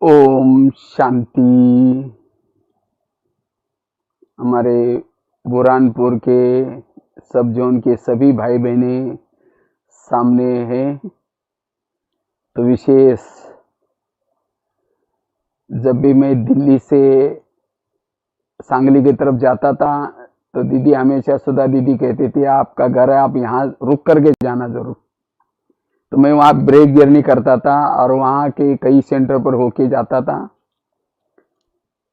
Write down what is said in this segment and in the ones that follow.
ओम शांति। हमारे बुरहानपुर के सब जोन के सभी भाई बहने सामने हैं। तो विशेष जब भी मैं दिल्ली से सांगली की तरफ जाता था तो दीदी हमेशा सुधा दीदी कहती थी आपका घर है, आप यहाँ रुक करके जाना जरूर। तो मैं वहाँ ब्रेक जर्नी करता था और वहाँ के कई सेंटर पर होके जाता था।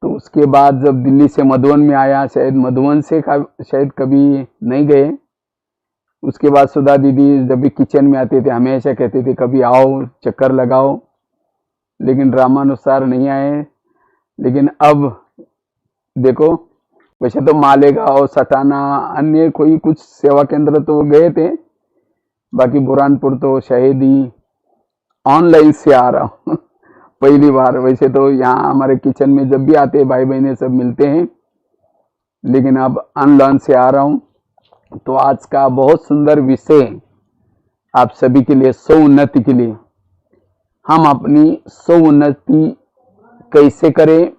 तो उसके बाद जब दिल्ली से मधुबन में आया, शायद मधुबन से शायद कभी नहीं गए। उसके बाद सुधा दीदी जब भी किचन में आते थे हमेशा कहते थे कभी आओ, चक्कर लगाओ, लेकिन ड्रामानुसार नहीं आए। लेकिन अब देखो, वैसे तो मालेगांव, सटाना, अन्य कोई कुछ सेवा केंद्र तो गए थे, बाकी बुरहानपुर तो शायद ही ऑनलाइन से आ रहा हूँ पहली बार। वैसे तो यहाँ हमारे किचन में जब भी आते भाई बहने सब मिलते हैं, लेकिन अब अनलर्न से आ रहा हूँ। तो आज का बहुत सुंदर विषय आप सभी के लिए, स्वोन्नति के लिए। हम अपनी स्वोन्नति कैसे करें,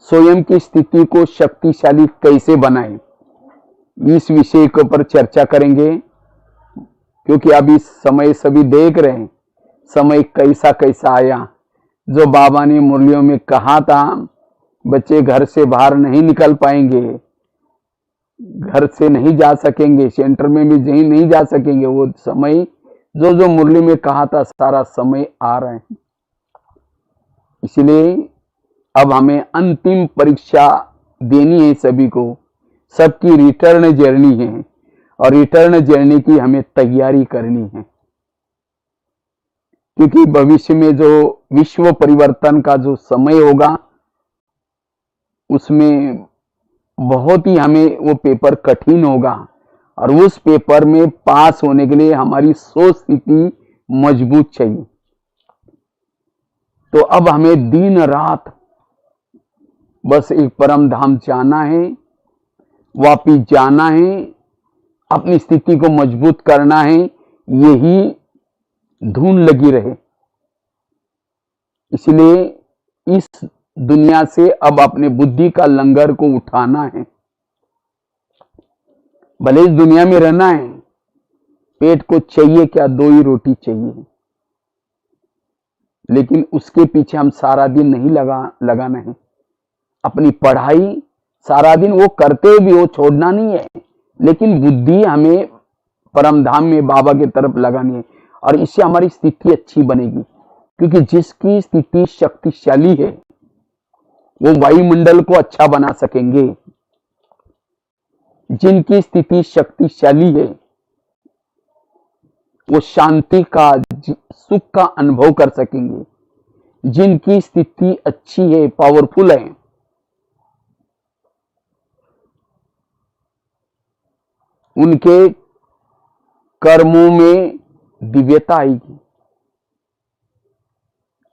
स्वयं की स्थिति को शक्तिशाली कैसे बनाएं, इस विषय के ऊपर चर्चा करेंगे। क्योंकि अभी समय सभी देख रहे हैं, समय कैसा कैसा आया। जो बाबा ने मुरलियों में कहा था बच्चे घर से बाहर नहीं निकल पाएंगे, घर से नहीं जा सकेंगे, सेंटर में भी नहीं जा सकेंगे, वो समय जो मुरली में कहा था सारा समय आ रहा है। इसलिए अब हमें अंतिम परीक्षा देनी है सभी को, सबकी रिटर्न जर्नी है और रिटर्न जर्नी की हमें तैयारी करनी है। क्योंकि भविष्य में जो विश्व परिवर्तन का जो समय होगा उसमें बहुत ही हमें वो पेपर कठिन होगा और उस पेपर में पास होने के लिए हमारी सोच स्थिति मजबूत चाहिए। तो अब हमें दिन रात बस एक परम धाम जाना है, वापिस जाना है, अपनी स्थिति को मजबूत करना है, यही धुन लगी रहे। इसलिए इस दुनिया से अब अपने बुद्धि का लंगर को उठाना है। भले इस दुनिया में रहना है, पेट को चाहिए क्या, 2 ही रोटी चाहिए, लेकिन उसके पीछे हम सारा दिन नहीं लगाना है। अपनी पढ़ाई सारा दिन वो करते भी, वो छोड़ना नहीं है, लेकिन बुद्धि हमें परम धाम में बाबा की तरफ लगानी है और इससे हमारी स्थिति अच्छी बनेगी। क्योंकि जिसकी स्थिति शक्तिशाली है वो वायुमंडल को अच्छा बना सकेंगे। जिनकी स्थिति शक्तिशाली है वो शांति का, सुख का अनुभव कर सकेंगे। जिनकी स्थिति अच्छी है, पावरफुल है, उनके कर्मों में दिव्यता आएगी,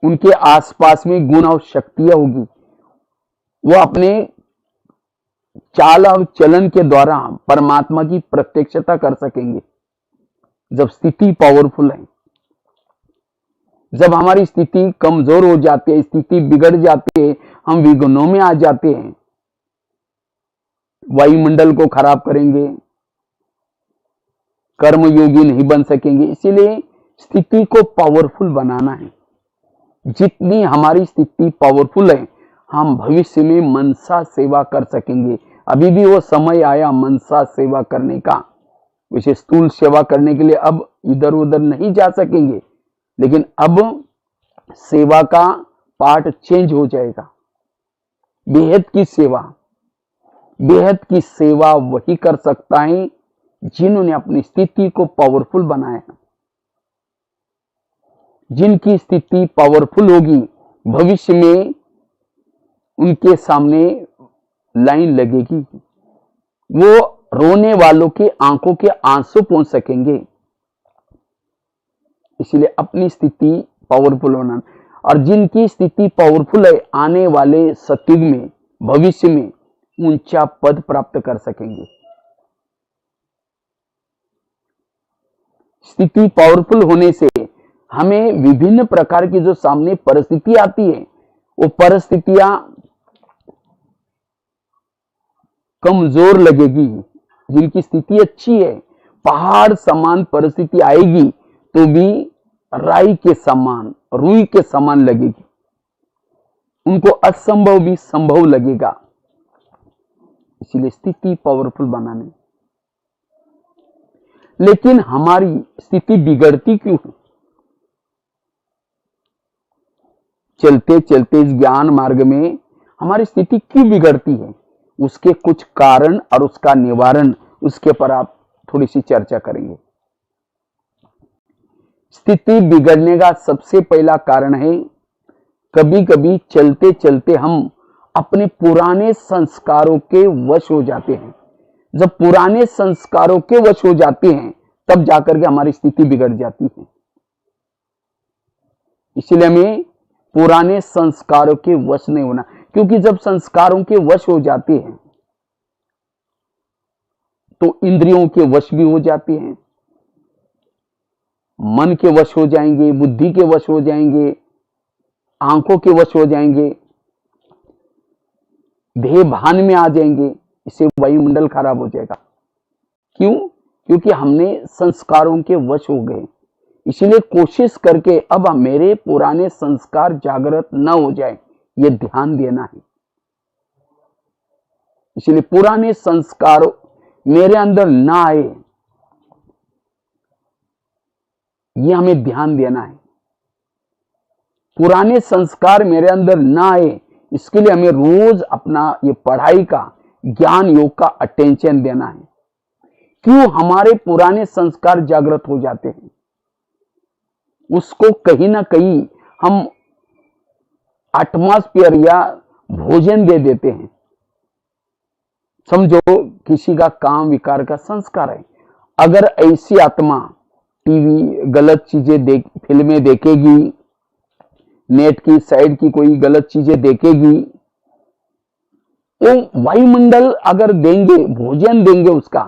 उनके आसपास में गुण और शक्तियां होगी। वो अपने चाल और चलन के द्वारा परमात्मा की प्रत्यक्षता कर सकेंगे। जब स्थिति पावरफुल है, जब हमारी स्थिति कमजोर हो जाती है, स्थिति बिगड़ जाती है, हम विघ्नों में आ जाते हैं, वायुमंडल को खराब करेंगे, कर्मयोगी नहीं बन सकेंगे। इसीलिए स्थिति को पावरफुल बनाना है। जितनी हमारी स्थिति पावरफुल है, हम भविष्य में मनसा सेवा कर सकेंगे। अभी भी वो समय आया मनसा सेवा करने का। वैसे स्थूल सेवा करने के लिए अब इधर उधर नहीं जा सकेंगे, लेकिन अब सेवा का पार्ट चेंज हो जाएगा। बेहद की सेवा, बेहद की सेवा वही कर सकता है जिन्होंने अपनी स्थिति को पावरफुल बनाया है। जिनकी स्थिति पावरफुल होगी, भविष्य में उनके सामने लाइन लगेगी, वो रोने वालों के आंखों के आंसू पहुंच सकेंगे। इसलिए अपनी स्थिति पावरफुल होना, और जिनकी स्थिति पावरफुल है आने वाले सतयुग में, भविष्य में ऊंचा पद प्राप्त कर सकेंगे। स्थिति पावरफुल होने से हमें विभिन्न प्रकार की जो सामने परिस्थिति आती है वो परिस्थितियां कमजोर लगेगी, जिनकी स्थिति अच्छी है, पहाड़ समान परिस्थिति आएगी तो भी राई के समान, रुई के समान लगेगी, उनको असंभव भी संभव लगेगा। इसलिए स्थिति पावरफुल बनाने, लेकिन हमारी स्थिति बिगड़ती क्यों है? चलते चलते इस ज्ञान मार्ग में हमारी स्थिति क्यों बिगड़ती है? उसके कुछ कारण और उसका निवारण, उसके पर आप थोड़ी सी चर्चा करेंगे। स्थिति बिगड़ने का सबसे पहला कारण है, कभी कभी चलते चलते हम अपने पुराने संस्कारों के वश हो जाते हैं। जब पुराने संस्कारों के वश हो जाते हैं तब जाकर के हमारी स्थिति बिगड़ जाती है। इसलिए हमें पुराने संस्कारों के वश नहीं होना, क्योंकि जब संस्कारों के वश हो जाते हैं तो इंद्रियों के वश भी हो जाते हैं, मन के वश हो जाएंगे, बुद्धि के वश हो जाएंगे, आंखों के वश हो जाएंगे, देह भान में आ जाएंगे। इससे वायुमंडल खराब हो जाएगा। क्यों? क्योंकि हमने संस्कारों के वश हो गए। इसलिए कोशिश करके अब मेरे पुराने संस्कार जागृत न हो जाए, ये ध्यान देना है। इसलिए पुराने संस्कार मेरे अंदर ना आए, ये हमें ध्यान देना है। पुराने संस्कार मेरे अंदर ना आए, इसके लिए हमें रोज अपना ये पढ़ाई का, ज्ञान योग का अटेंशन देना है। क्यों हमारे पुराने संस्कार जागृत हो जाते हैं? उसको कहीं ना कहीं हम एटमॉस्फेयर या भोजन दे देते हैं। समझो किसी का काम विकार का संस्कार है, अगर ऐसी आत्मा टीवी गलत चीजें फिल्में देखेगी, नेट की साइड की कोई गलत चीजें देखेगी, वो वायुमंडल अगर देंगे, भोजन देंगे उसका,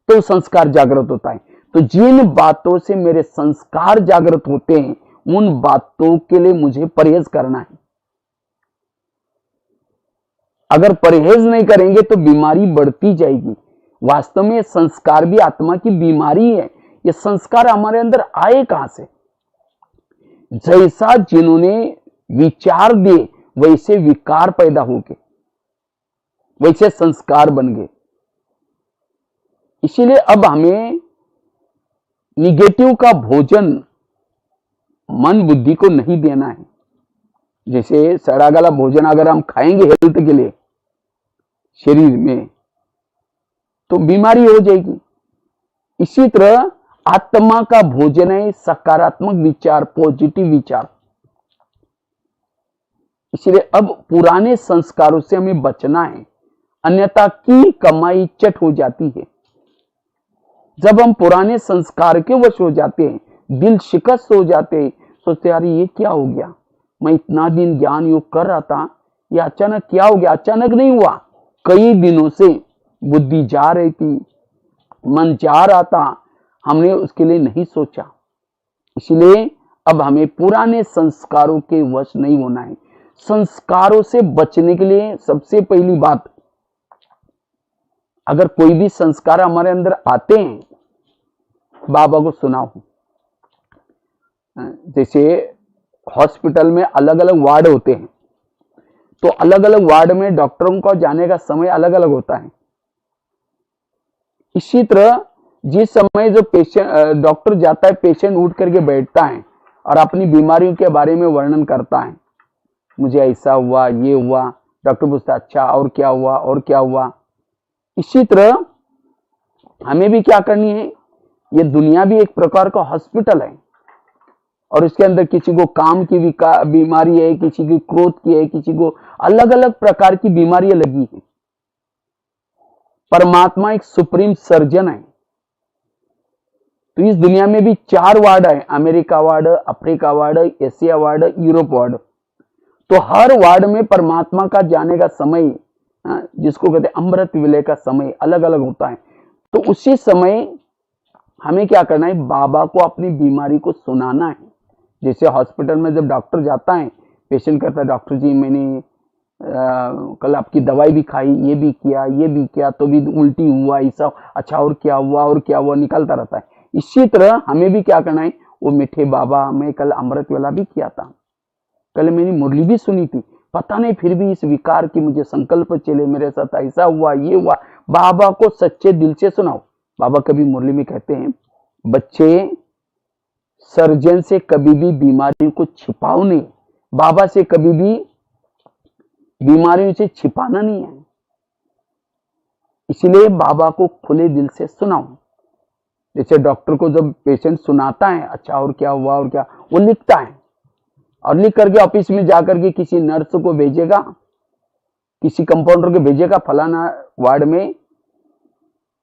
तो संस्कार जागृत होता है। तो जिन बातों से मेरे संस्कार जागृत होते हैं, उन बातों के लिए मुझे परहेज करना है। अगर परहेज नहीं करेंगे तो बीमारी बढ़ती जाएगी। वास्तव में संस्कार भी आत्मा की बीमारी है। ये संस्कार हमारे अंदर आए कहां से? जैसा जिन्होंने विचार दिए वैसे विकार पैदा हो गए, वैसे संस्कार बन गए। इसीलिए अब हमें निगेटिव का भोजन मन बुद्धि को नहीं देना है। जैसे सड़ा गला भोजन अगर हम खाएंगे हेल्थ के लिए शरीर में, तो बीमारी हो जाएगी। इसी तरह आत्मा का भोजन है सकारात्मक विचार, पॉजिटिव विचार। इसलिए अब पुराने संस्कारों से हमें बचना है, अन्यथा की कमाई चट हो जाती है। जब हम पुराने संस्कार के वश हो जाते हैं, दिल शिकस्त हो जाते हैं, सोचते यार ये क्या हो गया, मैं इतना दिन ज्ञान योग कर रहा था, ये अचानक क्या हो गया? अचानक नहीं हुआ, कई दिनों से बुद्धि जा रही थी, मन जा रहा था, हमने उसके लिए नहीं सोचा। इसलिए अब हमें पुराने संस्कारों के वश नहीं होना है। संस्कारों से बचने के लिए सबसे पहली बात, अगर कोई भी संस्कार हमारे अंदर आते हैं, बाबा को सुनाओ। जैसे हॉस्पिटल में अलग अलग वार्ड होते हैं, तो अलग अलग वार्ड में डॉक्टरों का जाने का समय अलग अलग होता है। इसी तरह जिस समय जो पेशेंट डॉक्टर जाता है, पेशेंट उठ करके बैठता है और अपनी बीमारियों के बारे में वर्णन करता है, मुझे ऐसा हुआ, ये हुआ। डॉक्टर पूछता अच्छा और क्या हुआ, और क्या हुआ। इसी तरह हमें भी क्या करनी है, ये दुनिया भी एक प्रकार का हॉस्पिटल है, और इसके अंदर किसी को काम की बीमारी है, किसी की क्रोध की है, किसी को अलग अलग प्रकार की बीमारियां लगी है। परमात्मा एक सुप्रीम सर्जन है। तो इस दुनिया में भी 4 वार्ड है, America ward, Africa ward, Asia ward, Europe ward. तो हर वार्ड में परमात्मा का जाने का समय, जिसको कहते हैं अमृत विलय का समय, अलग अलग होता है। तो उसी समय हमें क्या करना है, बाबा को अपनी बीमारी को सुनाना है। जैसे हॉस्पिटल में जब डॉक्टर जाता है पेशेंट कहता है डॉक्टर जी मैंने कल आपकी दवाई भी खाई, ये भी किया तो भी उल्टी हुआ, ऐसा, अच्छा और क्या हुआ, निकलता रहता है। इसी तरह हमें भी क्या करना है, वो मीठे बाबा, मैं कल अमृत वेला भी किया था, कल मैंने मुरली भी सुनी थी, पता नहीं फिर भी इस विकार की मुझे संकल्प चले, मेरे साथ ऐसा हुआ, ये हुआ। बाबा को सच्चे दिल से सुनाओ। बाबा कभी मुरली में कहते हैं, बच्चे सर्जन से कभी भी बीमारियों को छिपाओ नहीं, बाबा से कभी भी बीमारियों से छिपाना नहीं है। इसलिए बाबा को खुले दिल से सुनाओ। जैसे डॉक्टर को जब पेशेंट सुनाता है, अच्छा और क्या हुआ, वो लिखता है और लिख करके ऑफिस में जाकर के किसी नर्स को भेजेगा, किसी कंपाउंडर को भेजेगा, फलाना वार्ड में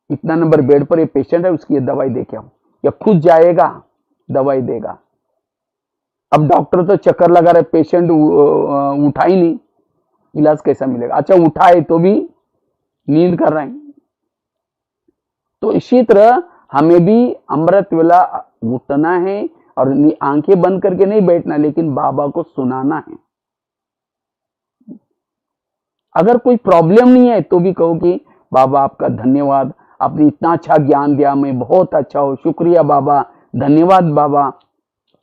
इतना नंबर बेड पर ये पेशेंट है, उसकी ये दवाई दे के आओ, या खुद जाएगा दवाई देगा। अब डॉक्टर तो चक्कर लगा रहे, पेशेंट उठा ही नहीं, इलाज कैसा मिलेगा? अच्छा उठाए तो भी नींद कर रहे हैं। तो इसी तरह हमें भी अमृत वेला उठना है और आंखें बंद करके नहीं बैठना, लेकिन बाबा को सुनाना है। अगर कोई प्रॉब्लम नहीं है तो भी कहो कि बाबा आपका धन्यवाद, आपने इतना अच्छा ज्ञान दिया, मैं बहुत अच्छा हूं, शुक्रिया बाबा, धन्यवाद बाबा।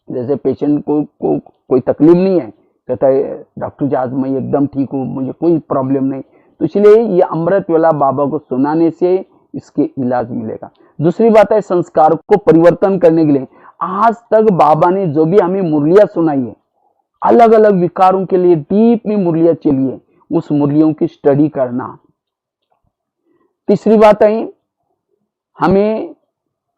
जैसे पेशेंट को कोई तकलीफ नहीं है, कहता है डॉक्टर जी आज मैं एकदम ठीक हूँ, मुझे कोई प्रॉब्लम नहीं। तो इसलिए ये अमृत वेला बाबा को सुनाने से इसके इलाज मिलेगा। दूसरी बात है संस्कार को परिवर्तन करने के लिए आज तक बाबा ने जो भी हमें मुरलियां सुनाई है, अलग अलग विकारों के लिए डीप में मुरलियां चली है, उस मुरलियों की स्टडी करना। तीसरी बात है हमें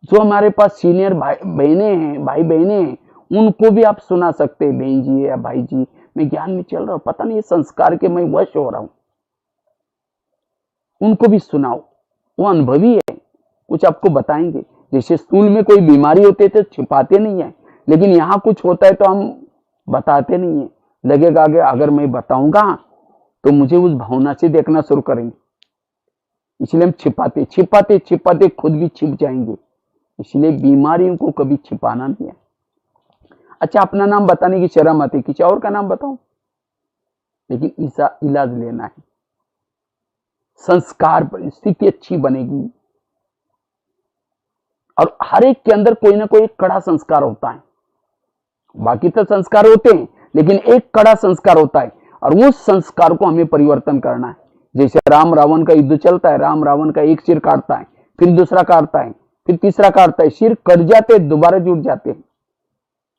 जो हमारे पास सीनियर भाई बहने हैं उनको भी आप सुना सकते हैं, बहन जी या भाई जी मैं ज्ञान में चल रहा हूं, पता नहीं संस्कार के मैं वश हो रहा हूं, उनको भी सुनाओ, वो अनुभवी है, कुछ आपको बताएंगे। जैसे स्कूल में कोई बीमारी होती है तो छिपाते नहीं है, लेकिन यहाँ कुछ होता है तो हम बताते नहीं है, लगेगा आगे अगर मैं बताऊंगा तो मुझे उस भावना से देखना शुरू करेंगे, इसलिए हम छिपाते खुद भी छिप जाएंगे। इसलिए बीमारियों को कभी छिपाना नहीं है। अच्छा अपना नाम बताने की शर्म आती, किसी और का नाम बताओ, लेकिन इसका इलाज लेना है। संस्कार पर स्थिति अच्छी बनेगी। और हर एक के अंदर कोई ना कोई कड़ा संस्कार होता है, बाकी तो संस्कार होते हैं लेकिन एक कड़ा संस्कार होता है और उस संस्कार को हमें परिवर्तन करना है। जैसे राम रावण का युद्ध चलता है, राम रावण का एक सिर काटता है, फिर दूसरा काटता है, फिर तीसरा काटता है, सिर कट जाते दोबारा जुड़ जाते हैं।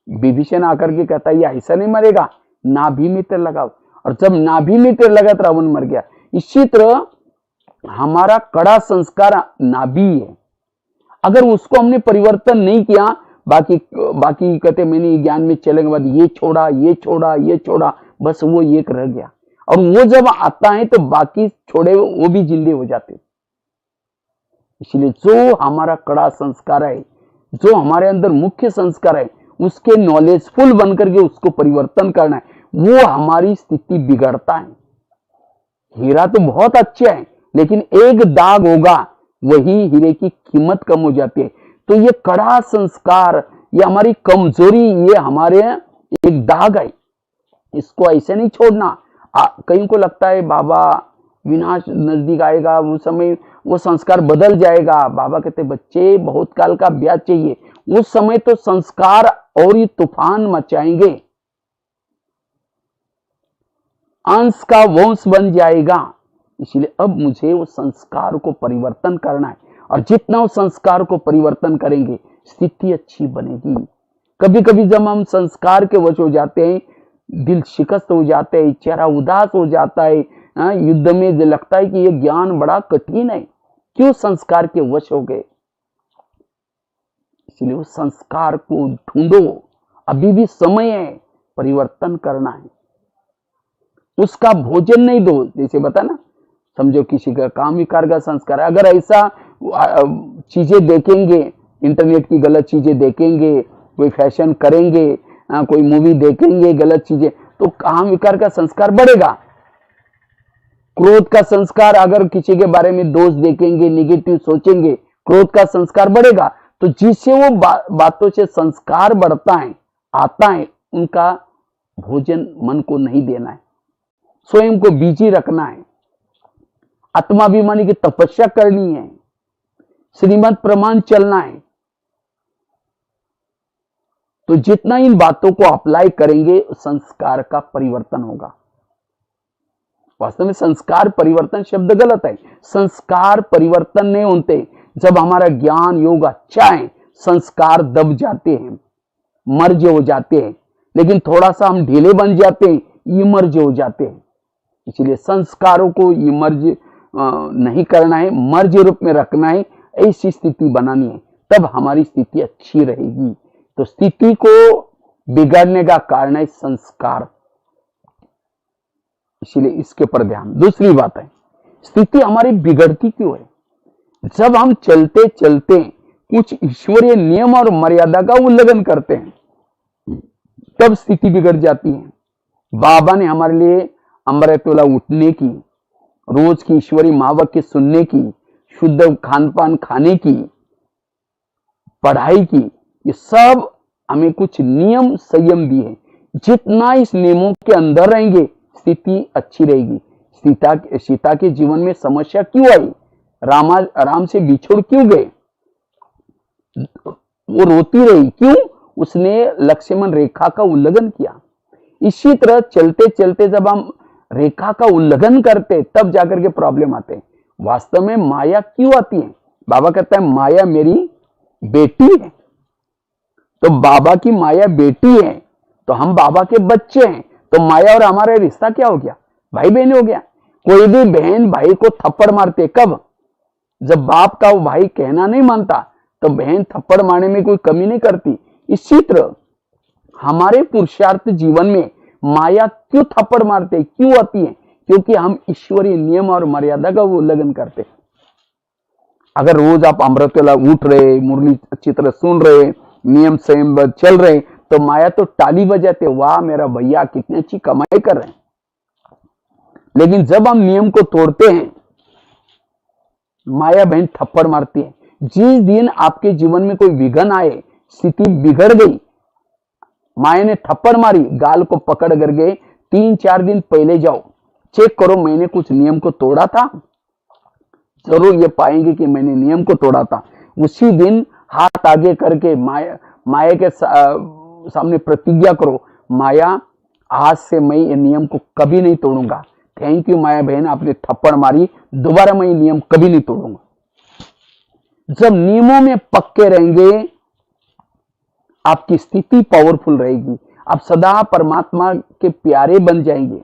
विभीषण आकर के कहता है ये ऐसा नहीं मरेगा, नाभि में तीर लगाओ, और जब नाभि में तीर लगा तो रावण मर गया। इसी तरह हमारा कड़ा संस्कार नाभि है, अगर उसको हमने परिवर्तन नहीं किया, बाकी कहते मैंने ज्ञान में चलने के बाद ये छोड़ा, बस वो एक रह गया, और वो जब आता है तो बाकी छोड़े वो भी जिंदे हो जाते। इसलिए जो हमारा कड़ा संस्कार है, जो हमारे अंदर मुख्य संस्कार है, उसके नॉलेजफुल बनकर के उसको परिवर्तन करना है, वो हमारी स्थिति बिगड़ता है। हीरा तो बहुत अच्छा है लेकिन एक दाग होगा, वही हीरे की कीमत कम हो जाती है। तो ये कड़ा संस्कार, ये हमारी कमजोरी, ये हमारे एक दाग है, इसको ऐसे नहीं छोड़ना। कहीं को लगता है बाबा विनाश नजदीक आएगा, उस समय वो संस्कार बदल जाएगा। बाबा कहते बच्चे बहुत काल का ब्याज चाहिए, उस समय तो संस्कार और ये तूफान मचाएंगे, अंश का वंश बन जाएगा। इसलिए अब मुझे उस संस्कार को परिवर्तन करना है, और जितना उस संस्कार को परिवर्तन करेंगे स्थिति अच्छी बनेगी। कभी कभी जब हम संस्कार के वश हो जाते हैं, दिल शिकस्त हो जाते हैं, चेहरा उदास हो जाता है, युद्ध में लगता है कि ये ज्ञान बड़ा कठिन है, क्यों संस्कार के वश हो गए। इसलिए उस संस्कार को ढूंढो, अभी भी समय है, परिवर्तन करना है। उसका भोजन नहीं दो, जैसे बता ना, समझो किसी का काम विकार का संस्कार है, अगर ऐसा चीजें देखेंगे, इंटरनेट की गलत चीजें देखेंगे, कोई फैशन करेंगे, कोई मूवी देखेंगे गलत चीजें, तो काम विकार का संस्कार बढ़ेगा। क्रोध का संस्कार, अगर किसी के बारे में दोष देखेंगे, निगेटिव सोचेंगे, क्रोध का संस्कार बढ़ेगा। तो जिससे वो बातों से संस्कार बढ़ता है, आता है, उनका भोजन मन को नहीं देना है, स्वयं को बिजी रखना है, आत्माभिमानी की तपस्या करनी है, श्रीमत प्रमाण चलना है। तो जितना इन बातों को अप्लाई करेंगे संस्कार का परिवर्तन होगा। वास्तव में संस्कार परिवर्तन शब्द गलत है। संस्कार परिवर्तन नहीं होते जब हमारा ज्ञान योग अच्छा है, संस्कार दब जाते हैं, मर्ज हो जाते हैं। लेकिन थोड़ा सा हम ढीले बन जाते हैं, इमर्ज हो जाते हैं। इसलिए संस्कारों को इमर्ज नहीं करना है, मर्ज रूप में रखना है, ऐसी स्थिति बनानी है, तब हमारी स्थिति अच्छी रहेगी। तो स्थिति को बिगाड़ने का कारण है संस्कार, इसलिए इसके ऊपर ध्यान। दूसरी बात है, स्थिति हमारी बिगड़ती क्यों है? जब हम चलते चलते कुछ ईश्वरीय नियम और मर्यादा का उल्लंघन करते हैं, तब स्थिति बिगड़ जाती है। बाबा ने हमारे लिए अमृत वेला उठने की, रोज की ईश्वरी महावाक्य सुनने की, शुद्ध खान पान खाने की, पढ़ाई की, ये सब हमें कुछ नियम संयम दिए। जितना इस नियमों के अंदर रहेंगे स्थिति अच्छी रहेगी। सीता के जीवन में समस्या क्यों आई? राम से बिछुड़ क्यों गए? वो रोती रही, क्यों? उसने लक्ष्मण रेखा का उल्लंघन किया। इसी तरह चलते चलते जब हम रेखा का उल्लंघन करते तब जाकर के प्रॉब्लम आते हैं। वास्तव में माया क्यों आती है? बाबा कहता है माया मेरी बेटी है। तो बाबा की माया बेटी है, तो हम बाबा के बच्चे हैं, तो माया और हमारा रिश्ता क्या हो गया? भाई बहन हो गया। कोई भी बहन भाई को थप्पड़ मारते कब? जब बाप का वो भाई कहना नहीं मानता, तो बहन थप्पड़ मारने में कोई कमी नहीं करती। इसी तरह हमारे पुरुषार्थ जीवन में माया क्यों थप्पड़ मारते, क्यों आती है? क्योंकि हम ईश्वरीय नियम और मर्यादा का उल्लंघन करते हैं। अगर रोज आप अमृत वेला उठ रहे, मुरली अच्छी तरह सुन रहे, नियम संयम चल रहे, तो माया तो ताली बजाते, वाह मेरा भैया कितनी अच्छी कमाई कर रहे हैं। लेकिन जब हम नियम को तोड़ते हैं, माया बहन थप्पड़ मारती है। जिस दिन आपके जीवन में कोई विघन आए, स्थिति बिगड़ गई, माया ने थप्पड़ मारी, गाल को पकड़ करके 3-4 दिन पहले जाओ, चेक करो मैंने कुछ नियम को तोड़ा था। जरूर ये पाएंगे कि मैंने नियम को तोड़ा था। उसी दिन हाथ आगे करके माया के सामने प्रतिज्ञा करो, माया आज से मैं ये नियम को कभी नहीं तोड़ूंगा। थैंक यू माया बहन, आपने थप्पड़ मारी, दोबारा मैं ये नियम कभी नहीं तोड़ूंगा। जब नियमों में पक्के रहेंगे, आपकी स्थिति पावरफुल रहेगी, आप सदा परमात्मा के प्यारे बन जाएंगे।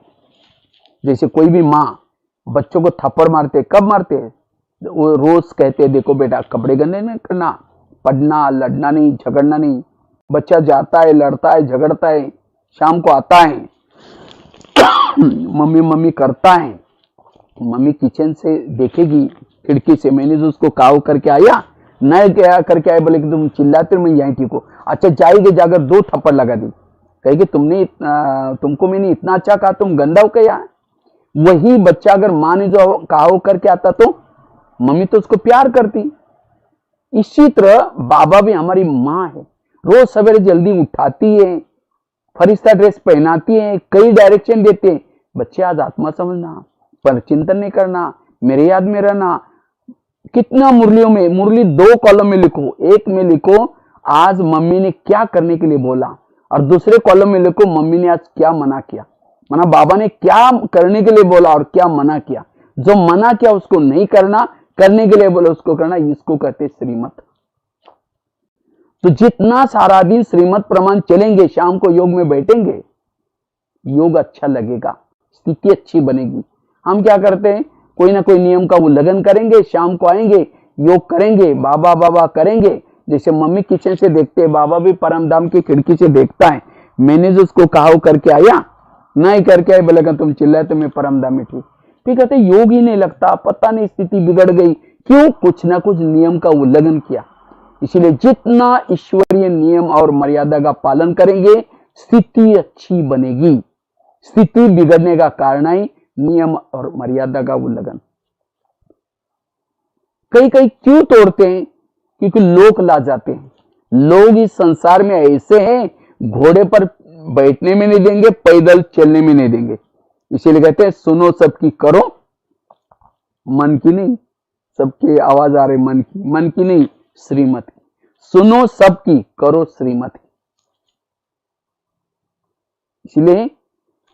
जैसे कोई भी माँ बच्चों को थप्पड़ मारते, कब मारते हैं? वो रोज कहते हैं देखो बेटा कपड़े गंदे नहीं करना, पढ़ना, लड़ना नहीं, झगड़ना नहीं। बच्चा जाता है, लड़ता है, झगड़ता है, शाम को आता है, मम्मी मम्मी करता है। मम्मी किचन से देखेगी खिड़की से, मैंने जो उसको काव करके आया, नए क्या करके आए, बोले कि तुम चिल्लाते मैं यहीं ठीक हो। अच्छा जाएगी, जाकर 2 थप्पड़ लगा दी, कहेगी तुमको मैंने इतना अच्छा कहा, तुम गंदा हो क्या? वही बच्चा अगर माँ ने जो कहा करके आता तो मम्मी तो उसको प्यार करती। इसी तरह बाबा भी हमारी माँ है, रोज सवेरे जल्दी उठाती है, फरिश्ता ड्रेस पहनाती है, कई डायरेक्शन देते हैं। बच्चे आज आत्मा समझना, पर चिंतन नहीं करना, मेरे याद में रहना। कितना मुरलियों में, मुरली 2 कॉलम में लिखो, एक में लिखो आज मम्मी ने क्या करने के लिए बोला, और दूसरे कॉलम में लिखो मम्मी ने आज क्या मना किया। माना बाबा ने क्या करने के लिए बोला और क्या मना किया। जो मना किया उसको नहीं करना, करने के लिए बोला उसको करना। इसको कहते श्रीमत। तो जितना सारा दिन श्रीमत प्रमाण चलेंगे, शाम को योग में बैठेंगे, योग अच्छा लगेगा, स्थिति अच्छी बनेगी। हम क्या करते हैं, कोई ना कोई नियम का उल्लंघन करेंगे, शाम को आएंगे, योग करेंगे, बाबा बाबा करेंगे। जैसे मम्मी किचन से देखते हैं, बाबा भी परम धाम की खिड़की से देखता है, मैंने जो उसको कहा करके आया, नहीं करके आए, बोलेगा तुम चिल्लाए तो मैं परम धाम में ठीक। फिर कहते योग ही नहीं लगता, पता नहीं स्थिति बिगड़ गई, क्यों? कुछ ना कुछ नियम का उल्लंघन किया। इसलिए जितना ईश्वरीय नियम और मर्यादा का पालन करेंगे, स्थिति अच्छी बनेगी। स्थिति बिगड़ने का कारण है नियम और मर्यादा का उल्लंघन। कई कई क्यों तोड़ते हैं? क्योंकि लोग ला जाते हैं। लोग इस संसार में ऐसे हैं, घोड़े पर बैठने में नहीं देंगे, पैदल चलने में नहीं देंगे। इसीलिए कहते हैं सुनो सबकी, करो मन की नहीं। सबकी आवाज आ रही मन की नहीं, श्रीमत की। सुनो सबकी, करो श्रीमत की। इसलिए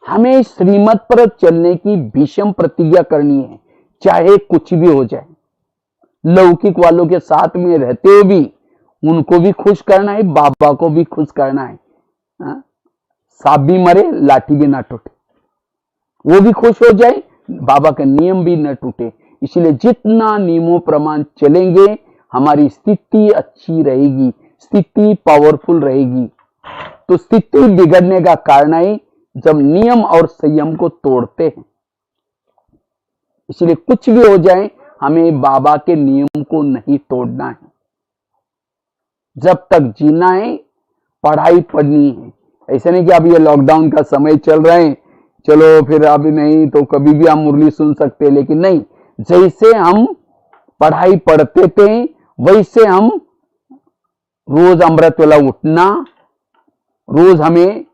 हमें श्रीमत पर चलने की भीषम प्रतिज्ञा करनी है, चाहे कुछ भी हो जाए। लौकिक वालों के साथ में रहते हुए भी उनको भी खुश करना है, बाबा को भी खुश करना है। सांप भी मरे, लाठी भी ना टूटे, वो भी खुश हो जाए, बाबा के नियम भी न टूटे। इसलिए जितना नियमों प्रमाण चलेंगे हमारी स्थिति अच्छी रहेगी, स्थिति पावरफुल रहेगी। तो स्थिति बिगड़ने का कारण है जब नियम और संयम को तोड़ते हैं। इसलिए कुछ भी हो जाए हमें बाबा के नियम को नहीं तोड़ना है। जब तक जीना है पढ़ाई पढ़नी है। ऐसा नहीं कि अब ये लॉकडाउन का समय चल रहा है, चलो फिर अभी नहीं तो कभी भी हम मुरली सुन सकते हैं, लेकिन नहीं, जैसे हम पढ़ाई पढ़ते थे वैसे हम रोज अमृत वाला उठना, रोज हमें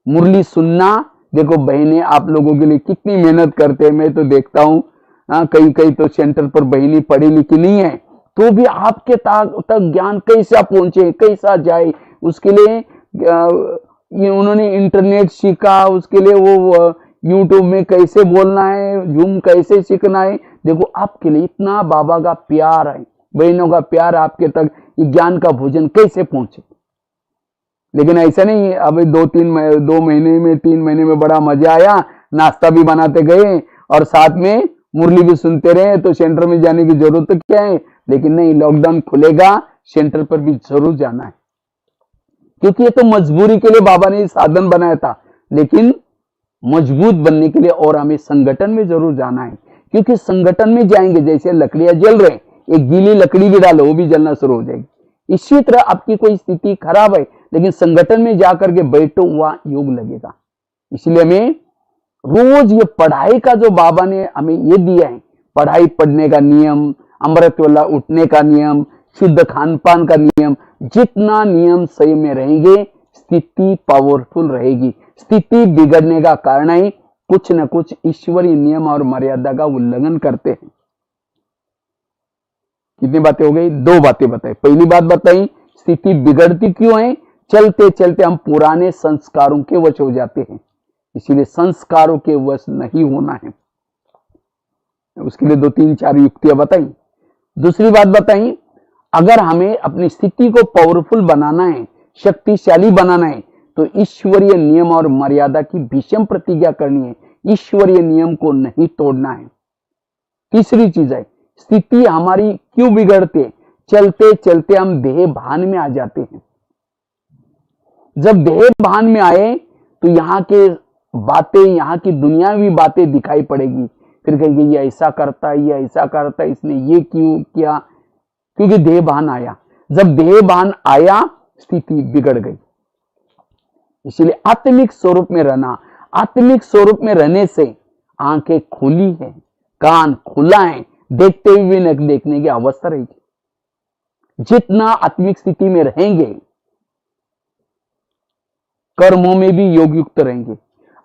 मुरली सुनना। देखो बहनें आप लोगों के लिए कितनी मेहनत करते हैं, मैं तो देखता हूं। कई कई तो सेंटर पर बहनी पढ़ी लिखी नहीं है तो भी आपके तक ज्ञान कैसा पहुंचे, कैसा जाए, उसके लिए उन्होंने इंटरनेट सीखा, उसके लिए वो यूट्यूब में कैसे बोलना है, जूम कैसे सीखना है। देखो आपके लिए इतना बाबा का प्यार है, बहनों का प्यार, आपके तक ये ज्ञान का भोजन कैसे पहुंचे। लेकिन ऐसा नहीं, अभी 2 महीने में 3 महीने में बड़ा मजा आया, नाश्ता भी बनाते गए और साथ में मुरली भी सुनते रहे, तो सेंटर में जाने की जरूरत क्या है। लेकिन नहीं, लॉकडाउन खुलेगा सेंटर पर भी जरूर जाना है, क्योंकि ये तो मजबूरी के लिए बाबा ने साधन बनाया था। लेकिन मजबूत बनने के लिए और हमें संगठन में जरूर जाना है, क्योंकि संगठन में जाएंगे, जैसे लकड़ियां जल रहे, एक गीली लकड़ी भी डालो वो भी जलना शुरू हो जाएगी। इसी तरह आपकी कोई स्थिति खराब है लेकिन संगठन में जाकर के बैठो, वहां योग लगेगा। इसलिए हमें रोज ये पढ़ाई का जो बाबा ने हमें ये दिया है, पढ़ाई पढ़ने का नियम, अमृत वाला उठने का नियम, शुद्ध खान पान का नियम, जितना नियम सही में रहेंगे स्थिति पावरफुल रहेगी। स्थिति बिगड़ने का कारण है कुछ न कुछ ईश्वरीय नियम और मर्यादा का उल्लंघन करते हैं। कितनी बातें हो गई? 2 बातें बताई। पहली बात बताई स्थिति बिगड़ती क्यों है, चलते चलते हम पुराने संस्कारों के वश हो जाते हैं, इसीलिए संस्कारों के वश नहीं होना है। उसके लिए 2-3-4 युक्तियां बताई। दूसरी बात बताई, अगर हमें अपनी स्थिति को पावरफुल बनाना है, शक्तिशाली बनाना है, तो ईश्वरीय नियम और मर्यादा की भीषम प्रतिज्ञा करनी है, ईश्वरीय नियम को नहीं तोड़ना है। तीसरी चीज है, स्थिति हमारी क्यों बिगड़ते, चलते चलते हम देह भान में आ जाते हैं। जब देह भान में आए तो यहाँ के बातें, यहाँ की दुनियावी बातें दिखाई पड़ेगी, फिर कहेंगे ये ऐसा करता है, ये ऐसा करता है, इसने ये क्यों किया, क्योंकि देह भान आया। जब देह भान आया स्थिति बिगड़ गई। इसलिए आत्मिक स्वरूप में रहना, आत्मिक स्वरूप में रहने से आंखें खुली है, कान खुला है, देखते हुए भी न देखने की अवस्था रहेगी। जितना आत्मिक स्थिति में रहेंगे कर्मों में भी योग युक्त रहेंगे।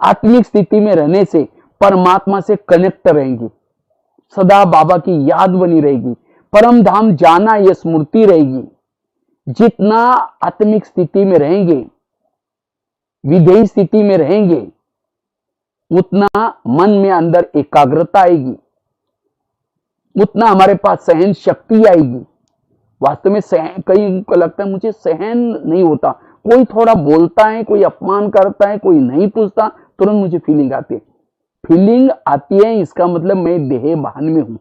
आत्मिक स्थिति में रहने से परमात्मा से कनेक्ट रहेंगे, सदा बाबा की याद बनी रहेगी, परम धाम जाना यह स्मृति रहेगी। जितना आत्मिक स्थिति में रहेंगे, विधेय स्थिति में रहेंगे, उतना मन में अंदर एकाग्रता आएगी, उतना हमारे पास सहन शक्ति आएगी। वास्तव में कई को लगता है मुझे सहन नहीं होता, कोई थोड़ा बोलता है, कोई अपमान करता है, कोई नहीं पूछता, तुरंत मुझे फीलिंग आती है। फीलिंग आती है इसका मतलब मैं देह भान में हूं।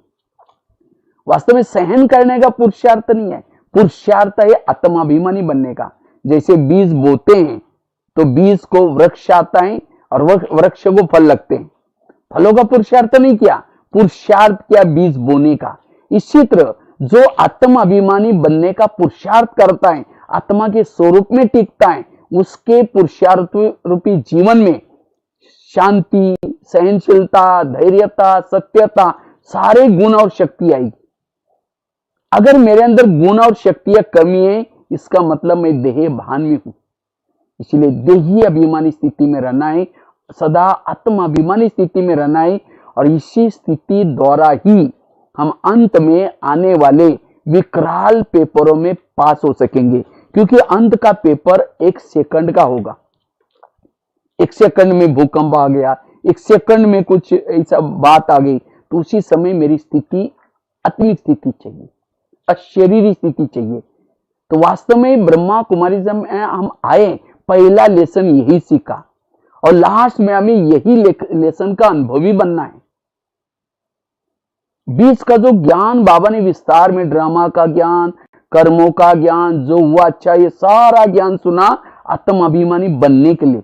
वास्तव में सहन करने का पुरुषार्थ नहीं है, पुरुषार्थ है आत्माभिमानी बनने का। जैसे बीज बोते हैं तो बीज को वृक्ष आता है और वृक्ष को फल लगते हैं। फलों का पुरुषार्थ नहीं किया, पुरुषार्थ किया बीज बोने का। इसी तरह जो आत्माभिमानी बनने का पुरुषार्थ करता है, आत्मा के स्वरूप में टिकता है, उसके पुरुषार्थ रूपी जीवन में शांति, सहनशीलता, धैर्यता, सत्यता, सारे गुण और शक्ति आएगी। अगर मेरे अंदर गुण और शक्तियां कमी है, इसका मतलब मैं देह भान में हूं। इसलिए देही अभिमानी स्थिति में रहना है, सदा आत्माभिमानी स्थिति में रहना है, और इसी स्थिति द्वारा ही हम अंत में आने वाले विकराल पेपरों में पास हो सकेंगे। क्योंकि अंत का पेपर 1 सेकंड का होगा। 1 सेकंड में भूकंप आ गया, 1 सेकंड में कुछ ऐसा बात आ गई, तो उसी समय मेरी स्थिति आत्मिक स्थिति चाहिए, अशरीरी स्थिति चाहिए। तो वास्तव में ब्रह्मा कुमारिज्म में हम आए, पहला लेसन यही सीखा, और लास्ट में हमें यही लेसन का अनुभवी बनना है। बीच का जो ज्ञान बाबा ने विस्तार में, ड्रामा का ज्ञान, कर्मों का ज्ञान, जो हुआ अच्छा, ये सारा ज्ञान सुना आत्म अभिमानी बनने के लिए।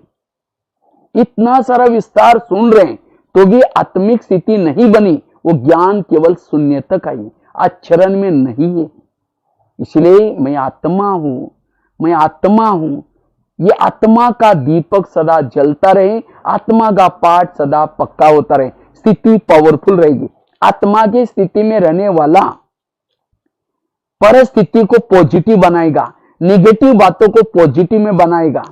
इतना सारा विस्तार सुन रहे हैं तो भी आत्मिक स्थिति नहीं बनी, वो ज्ञान केवल शून्य तक आई, आचरण में नहीं है। इसलिए मैं आत्मा हूं, मैं आत्मा हूं, ये आत्मा का दीपक सदा जलता रहे, आत्मा का पाठ सदा पक्का होता रहे, स्थिति पावरफुल रहेगी। आत्मा की स्थिति में रहने वाला परिस्थिति को पॉजिटिव बनाएगा, निगेटिव बातों को पॉजिटिव में बनाएगा।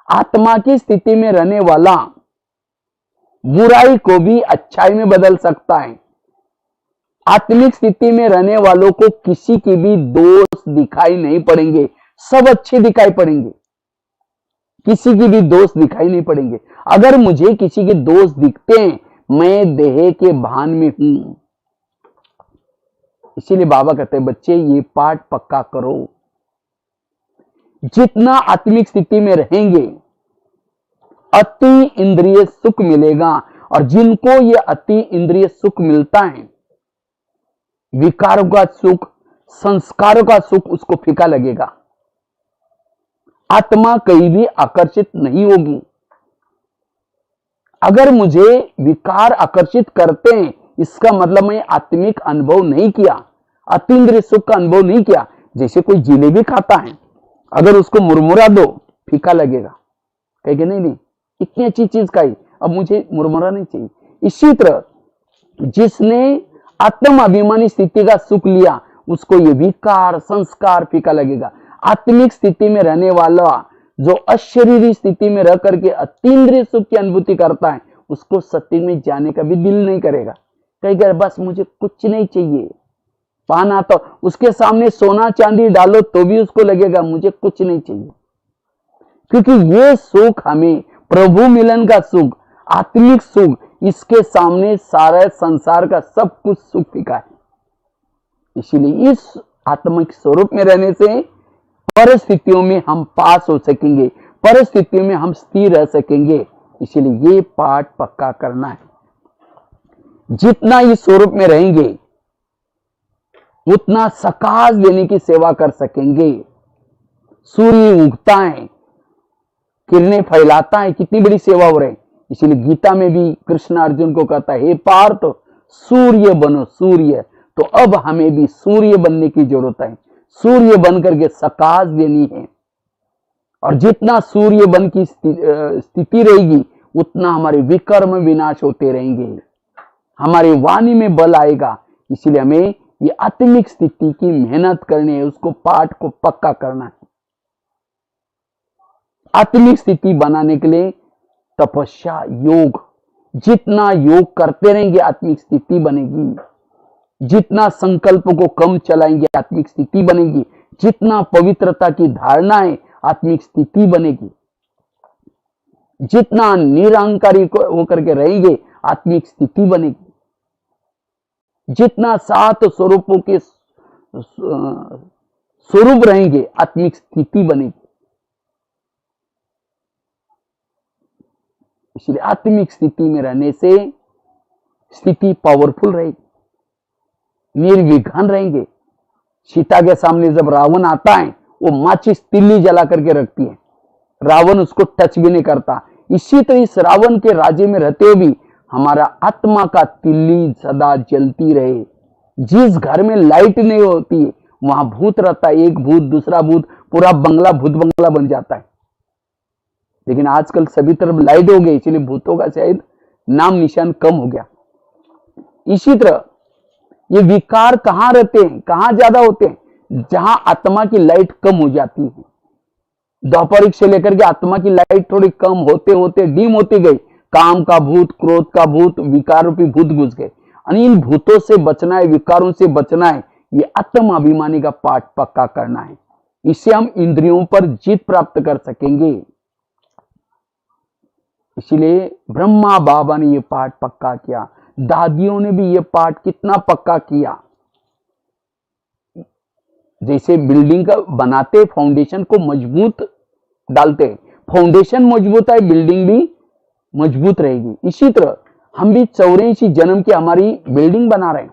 आत्मा की स्थिति में रहने वाला बुराई को भी अच्छाई में बदल सकता है। आत्मिक स्थिति में रहने वालों को किसी की भी दोष दिखाई नहीं पड़ेंगे, सब अच्छे दिखाई पड़ेंगे, किसी की भी दोष दिखाई नहीं पड़ेंगे। अगर मुझे किसी के दोष दिखते हैं, मैं देह के भान में हूं। इसीलिए बाबा कहते हैं बच्चे ये पाठ पक्का करो। जितना आत्मिक स्थिति में रहेंगे अति इंद्रिय सुख मिलेगा, और जिनको ये अति इंद्रिय सुख मिलता है, विकारों का सुख, संस्कारों का सुख उसको फीका लगेगा। आत्मा कहीं भी आकर्षित नहीं होगी। अगर मुझे विकार आकर्षित करते हैं, इसका मतलब मैं आत्मिक अनुभव नहीं किया, अतीन्द्रिय सुख का अनुभव नहीं किया। जैसे कोई जिलेबी खाता है, अगर उसको मुरमुरा दो, फीका लगेगा, कहेगा नहीं नहीं इतनी अच्छी चीज खाई, अब मुझे मुरमुरा नहीं चाहिए। इसी तरह जिसने आत्म अभिमानी स्थिति का सुख लिया, उसको ये विकार संस्कार फीका लगेगा। आत्मिक स्थिति में रहने वाला जो अशरीरी स्थिति में रह करके अतीन्द्रिय सुख की अनुभूति करता है, उसको सत्य में जाने का भी दिल नहीं करेगा। कहेगा बस मुझे कुछ नहीं चाहिए, पाना तो उसके सामने सोना चांदी डालो तो भी उसको लगेगा मुझे कुछ नहीं चाहिए। क्योंकि ये सुख हमें प्रभु मिलन का सुख, आत्मिक सुख, इसके सामने सारा संसार का सब कुछ सुख फीका है। इसीलिए इस आत्मिक स्वरूप में रहने से परिस्थितियों में हम पास हो सकेंगे, परिस्थितियों में हम स्थिर रह सकेंगे। इसीलिए ये पाठ पक्का करना है। जितना इस स्वरूप में रहेंगे उतना सकाश देने की सेवा कर सकेंगे। सूर्य उगता है, किरणें फैलाता है, कितनी बड़ी सेवा हो रही है। इसीलिए गीता में भी कृष्ण अर्जुन को कहता है हे पार्थ सूर्य बनो सूर्य। तो अब हमें भी सूर्य बनने की जरूरत है, सूर्य बन करके सकाश देनी है। और जितना सूर्य बन की स्थिति रहेगी, उतना हमारे विकर्म विनाश होते रहेंगे, हमारी वाणी में बल आएगा। इसलिए हमें ये आत्मिक स्थिति की मेहनत करनी है, उसको पाठ को पक्का करना है। आत्मिक स्थिति बनाने के लिए तपस्या, योग, जितना योग करते रहेंगे आत्मिक स्थिति बनेगी। जितना संकल्प को कम चलाएंगे आत्मिक स्थिति बनेगी। जितना पवित्रता की धारणा है आत्मिक स्थिति बनेगी। जितना निरहंकारी होकर के रहेंगे आत्मिक स्थिति बनेगी। जितना 7 स्वरूपों के स्वरूप रहेंगे आत्मिक स्थिति बनेगी। इसलिए आत्मिक स्थिति में रहने से स्थिति पावरफुल रहेगी, निर्विघ्न रहेंगे। सीता के सामने जब रावण आता है, वो माचिस तिल्ली जला करके रखती है, रावण उसको टच भी नहीं करता। इसी तरह इस रावण के राज्य में रहते हुए भी हमारा आत्मा का तिल्ली सदा जलती रहे। जिस घर में लाइट नहीं होती वहां भूत रहता है, एक भूत दूसरा भूत, पूरा बंगला भूत बंगला बन जाता है। लेकिन आजकल सभी तरफ लाइट हो गई, इसलिए भूतों का शायद नाम निशान कम हो गया। इसी तरह ये विकार कहां रहते हैं, कहां ज्यादा होते हैं, जहां आत्मा की लाइट कम हो जाती है। दोपहरिक से लेकर के आत्मा की लाइट थोड़ी कम होते होते डिम होती गई, काम का भूत, क्रोध का भूत, विकार रूपी भूत घुस गए। इन भूतों से बचना है, विकारों से बचना है, ये आत्म अभिमानी का पाठ पक्का करना है। इससे हम इंद्रियों पर जीत प्राप्त कर सकेंगे। इसलिए ब्रह्मा बाबा ने ये पाठ पक्का किया, दादियों ने भी ये पाठ कितना पक्का किया। जैसे बिल्डिंग का बनाते, फाउंडेशन को मजबूत डालते, फाउंडेशन मजबूत है, बिल्डिंग भी मजबूत रहेगी। इसी तरह हम भी 84 जन्म की हमारी बिल्डिंग बना रहे हैं।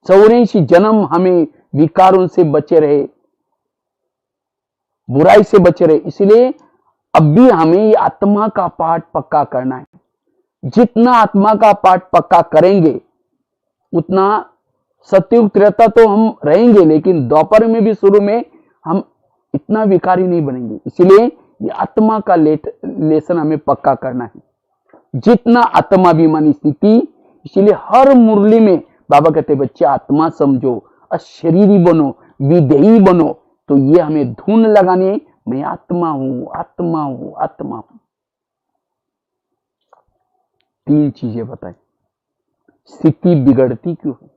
84 जन्म हमें विकारों से बचे रहे, बुराई से बचे रहे। इसलिए अब भी हमें ये आत्मा का पाठ पक्का करना है। जितना आत्मा का पाठ पक्का करेंगे उतना सत्युग त्रेता तो हम रहेंगे, लेकिन द्वापर में भी शुरू में हम इतना विकारी नहीं बनेंगे। इसलिए ये आत्मा का लेसन हमें पक्का करना है। जितना आत्माभिमानी स्थिति, इसलिए हर मुरली में बाबा कहते बच्चे आत्मा समझो, अशरीरी बनो, विदेही बनो। तो ये हमें धुन लगानी है, मैं आत्मा हूं, आत्मा हूं, आत्मा हूं। 3 चीजें बताई, स्थिति बिगड़ती क्यों है।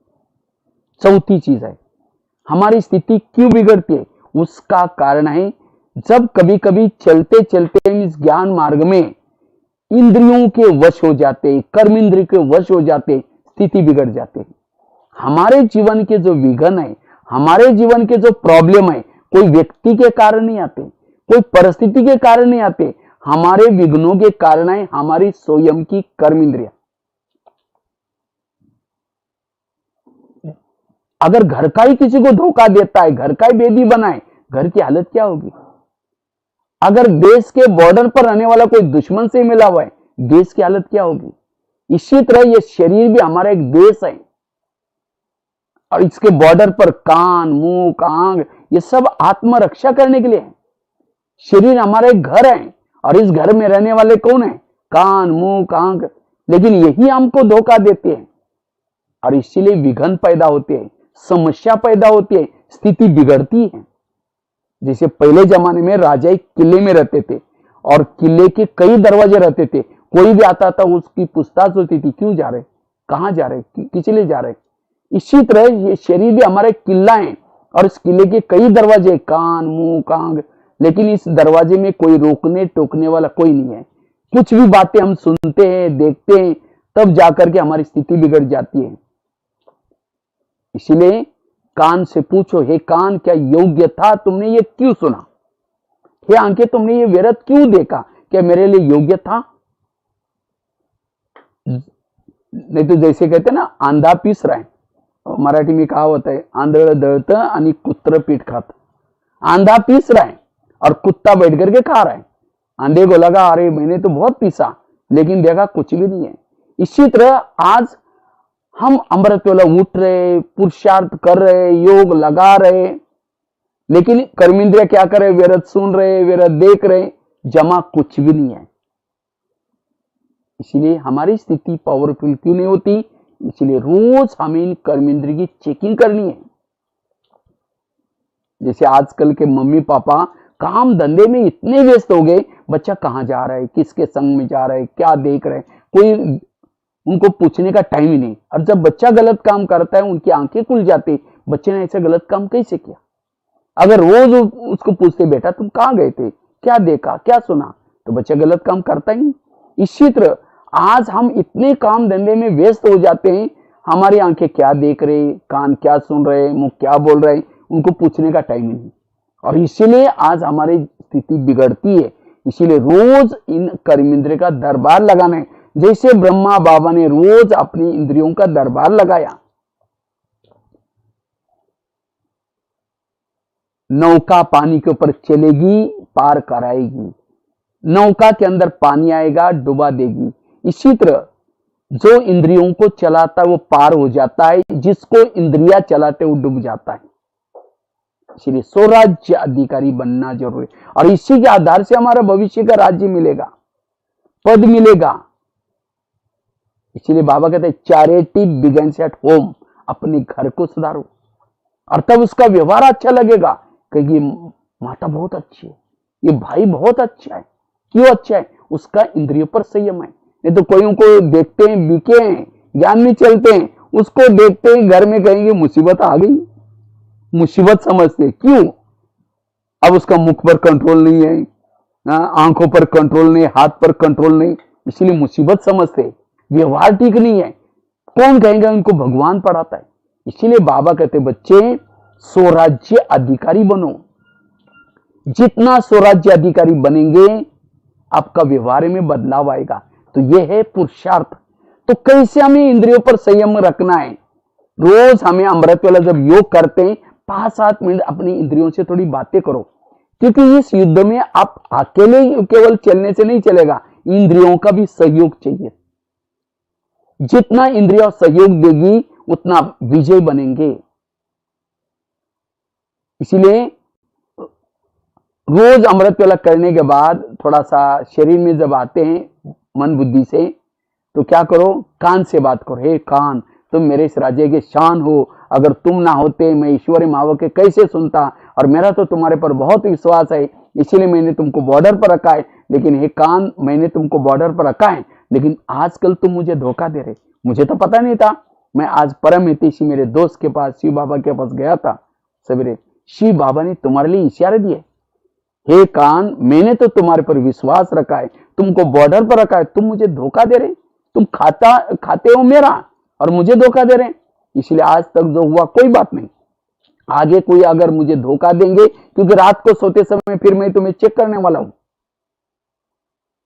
चौथी चीज है हमारी स्थिति क्यों बिगड़ती है, उसका कारण है जब कभी कभी चलते चलते इस ज्ञान मार्ग में इंद्रियों के वश हो जाते, कर्म इंद्रिय के वश हो जाते, स्थिति बिगड़ जाते हैं। हमारे जीवन के जो विघ्न है, हमारे जीवन के जो प्रॉब्लम है, कोई व्यक्ति के कारण नहीं आते, कोई परिस्थिति के कारण नहीं आते, हमारे विघ्नों के कारण है हमारी स्वयं की कर्म इंद्रिया। अगर घर का ही किसी को धोखा देता है, घर का ही बेदी बनाए, घर की हालत क्या होगी। अगर देश के बॉर्डर पर रहने वाला कोई दुश्मन से मिला हुआ है, देश की हालत क्या होगी। इसी तरह ये शरीर भी हमारा एक देश है, और इसके बॉर्डर पर कान, मुंह, आंख, ये सब आत्मरक्षा करने के लिए है। शरीर हमारा एक घर है, और इस घर में रहने वाले कौन है, कान, मुंह, आंख। लेकिन यही हमको धोखा देते हैं, और इसीलिए विघ्न पैदा होते हैं, समस्या पैदा होती है, स्थिति बिगड़ती है। जैसे पहले जमाने में राजा एक किले में रहते थे, और किले के कई दरवाजे रहते थे। कोई भी आता था उसकी पूछताछ होती थी, क्यों जा रहे, कहां जा रहे, किस लिए जा रहे। इसी तरह ये शरीर भी हमारा किला है, और इस किले के कई दरवाजे, कान, मुंह, आंख। लेकिन इस दरवाजे में कोई रोकने टोकने वाला कोई नहीं है। कुछ भी बातें हम सुनते हैं, देखते हैं, तब जाकर के हमारी स्थिति बिगड़ जाती है। इसलिए कान से पूछो, हे कान क्या योग्य था, तुमने ये क्यों सुना। हे आंखें तुमने ये व्यर्थ क्यों देखा, क्या मेरे लिए योग्य था। नहीं तो जैसे कहते ना, आंधा पीस रहा है, मराठी में कहावत है, आंधळ दळतं आणि कुत्र पीठ खात। आंधा पीस रहा है और कुत्ता बैठ करके खा रहा है। आंधे को लगा अरे मैंने तो बहुत पीसा, लेकिन देखा कुछ भी नहीं है। इसी तरह आज हम अमृत वेला उठ रहे, पुरुषार्थ कर रहे, योग लगा रहे, लेकिन कर्मेंद्रिया क्या कर रहे, व्यर्थ सुन रहे, व्यर्थ देख रहे, जमा कुछ भी नहीं है। इसलिए हमारी स्थिति पावरफुल क्यों नहीं होती। इसलिए रोज हमें इन कर्मेंद्रिय की चेकिंग करनी है। जैसे आजकल के मम्मी पापा काम धंधे में इतने व्यस्त हो गए, बच्चा कहां जा रहा है, किसके संग में जा रहा है, क्या देख रहे हैं, कोई उनको पूछने का टाइम ही नहीं। और जब बच्चा गलत काम करता है, उनकी आंखें खुल जाती, बच्चे ने ऐसा गलत काम कैसे किया। अगर रोज उसको पूछते, बेटा तुम कहां गए थे, क्या देखा, क्या सुना, तो बच्चा गलत काम करता ही नहीं। इसी तरह आज हम इतने काम धंधे में व्यस्त हो जाते हैं, हमारी आंखें क्या देख रहे, कान क्या सुन रहे, मुंह क्या बोल रहे, उनको पूछने का टाइम ही नहीं। और इसीलिए आज हमारी स्थिति बिगड़ती है। इसीलिए रोज इन कर्मेंद्रिय का दरबार लगाना है, जैसे ब्रह्मा बाबा ने रोज अपनी इंद्रियों का दरबार लगाया। नौका पानी के ऊपर चलेगी, पार कराएगी। नौका के अंदर पानी आएगा, डुबा देगी। इसी तरह जो इंद्रियों को चलाता है वो पार हो जाता है, जिसको इंद्रियां चलाते वो डूब जाता है। इसलिए स्वराज्य अधिकारी बनना जरूरी, और इसी के आधार से हमारा भविष्य का राज्य मिलेगा, पद मिलेगा। इसलिए बाबा कहते हैं चैरिटी बिगिंस एट होम, अपने घर को सुधारो, और तब उसका व्यवहार अच्छा लगेगा, क्योंकि माता बहुत अच्छी है, ये भाई बहुत अच्छा है। क्यों अच्छा है? उसका इंद्रियों पर संयम है। नहीं तो कोई उनको देखते हैं बीके हैं, ज्ञान नहीं चलते हैं, उसको देखते हैं घर में कहेंगे मुसीबत आ गई, मुसीबत समझते। क्यों? अब उसका मुख पर कंट्रोल नहीं है, आंखों पर कंट्रोल नहीं, हाथ पर कंट्रोल नहीं, इसलिए मुसीबत समझते। व्यवहार ठीक नहीं है, कौन कहेगा उनको भगवान पढ़ाता है। इसीलिए बाबा कहते बच्चे स्वराज्य अधिकारी बनो। जितना स्वराज्य अधिकारी बनेंगे आपका व्यवहार में बदलाव आएगा। तो यह है पुरुषार्थ। तो कैसे हमें इंद्रियों पर संयम रखना है? रोज हमें अमृत वाला जब योग करते हैं 5-7 मिनट अपनी इंद्रियों से थोड़ी बातें करो, क्योंकि इस युद्ध में आप अकेले केवल चलने से नहीं चलेगा, इंद्रियों का भी सहयोग चाहिए। जितना इंद्रिया सहयोग देगी उतना विजय बनेंगे। इसीलिए रोज अमृत वेला करने के बाद थोड़ा सा शरीर में जब आते हैं मन बुद्धि से, तो क्या करो, कान से बात करो। हे कान, तुम मेरे इस राज्य के शान हो, अगर तुम ना होते मैं ईश्वरी महावाक्य कैसे सुनता, और मेरा तो तुम्हारे पर बहुत विश्वास है, इसीलिए मैंने तुमको बॉर्डर पर रखा है। लेकिन हे कान, मैंने तुमको बॉर्डर पर रखा है, लेकिन आजकल तुम मुझे धोखा दे रहे। मुझे तो पता नहीं था। मैं आज परम हितैषी मेरे दोस्त के पास, शिव बाबा के पास गया था सवेरे। शिव बाबा ने तुम्हारे लिए इशारे दिए, हे कान, मैंने तो तुम्हारे पर विश्वास रखा है, तुमको बॉर्डर पर रखा है, तुम मुझे धोखा दे रहे, तुम खाते हो मेरा और मुझे धोखा दे रहे। इसलिए आज तक जो हुआ कोई बात नहीं, आगे कोई अगर मुझे धोखा देंगे, क्योंकि रात को सोते समय फिर मैं तुम्हें चेक करने वाला हूं,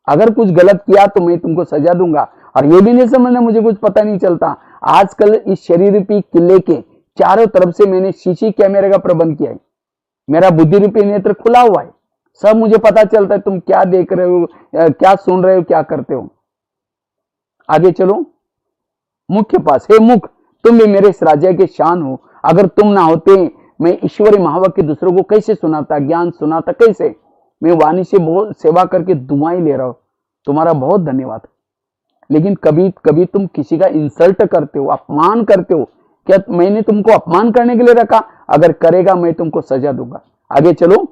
अगर कुछ गलत किया तो मैं तुमको सजा दूंगा। और ये भी नहीं समझना मुझे कुछ पता नहीं चलता। आजकल इस शरीर रूपी किले के चारों तरफ से मैंने सीसी कैमरे का प्रबंध किया है। मेरा बुद्धि रूपी नेत्र खुला हुआ है, सब मुझे पता चलता है तुम क्या देख रहे हो, क्या सुन रहे हो, क्या करते हो। आगे चलो मुख के पास। हे मुख, तुम भी मेरे इस राज्य के शान हो, अगर तुम ना होते मैं ईश्वरी महावाक्य दूसरों को कैसे सुनाता, ज्ञान सुनाता कैसे। मैं वाणी से बहुत सेवा करके दुआएं ले रहा हूं, तुम्हारा बहुत धन्यवाद। लेकिन कभी कभी तुम किसी का इंसल्ट करते हो, अपमान करते हो। क्या मैंने तुमको अपमान करने के लिए रखा? अगर करेगा मैं तुमको सजा दूंगा। आगे चलो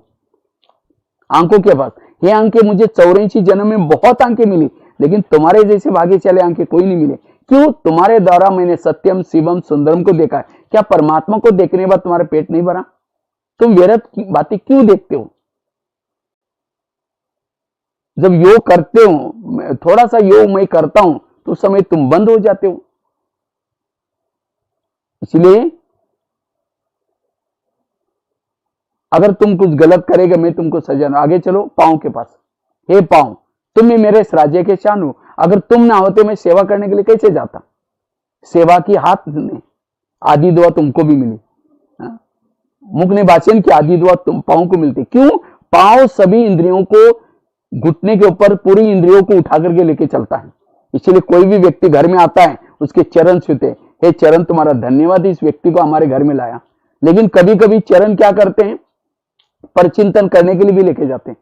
आंखों के पास। ये आंखें, मुझे 84 जन्म में बहुत आंखें मिली, लेकिन तुम्हारे जैसे भागे चले आंखें कोई नहीं मिले। क्यों? तुम्हारे द्वारा मैंने सत्यम शिवम सुंदरम को देखा है। क्या परमात्मा को देखने के बाद तुम्हारा पेट नहीं भरा? तुम व्यर्थ की बातें क्यों देखते हो? जब योग करते हो, थोड़ा सा योग मैं करता हूं, तो उस समय तुम बंद हो जाते हो। इसलिए अगर तुम कुछ गलत करेगा मैं तुमको सजा दूं। आगे चलो पांव के पास। हे पांव, तुम ही मेरे इस राज्य के शान हो, अगर तुम ना होते मैं सेवा करने के लिए कैसे जाता। सेवा की हाथ ने आदि दुआ तुमको भी मिली, मुख ने वाचन की आदि दुआ तुम पांव को मिलती। क्यों? पांव सभी इंद्रियों को घुटने के ऊपर पूरी इंद्रियों को उठा करके लेके चलता है। इसलिए कोई भी व्यक्ति घर में आता है उसके चरण छूते, हे चरण तुम्हारा धन्यवाद, इस व्यक्ति को हमारे घर में लाया। लेकिन कभी कभी चरण क्या करते हैं, परचिंतन करने के लिए भी लेके जाते हैं।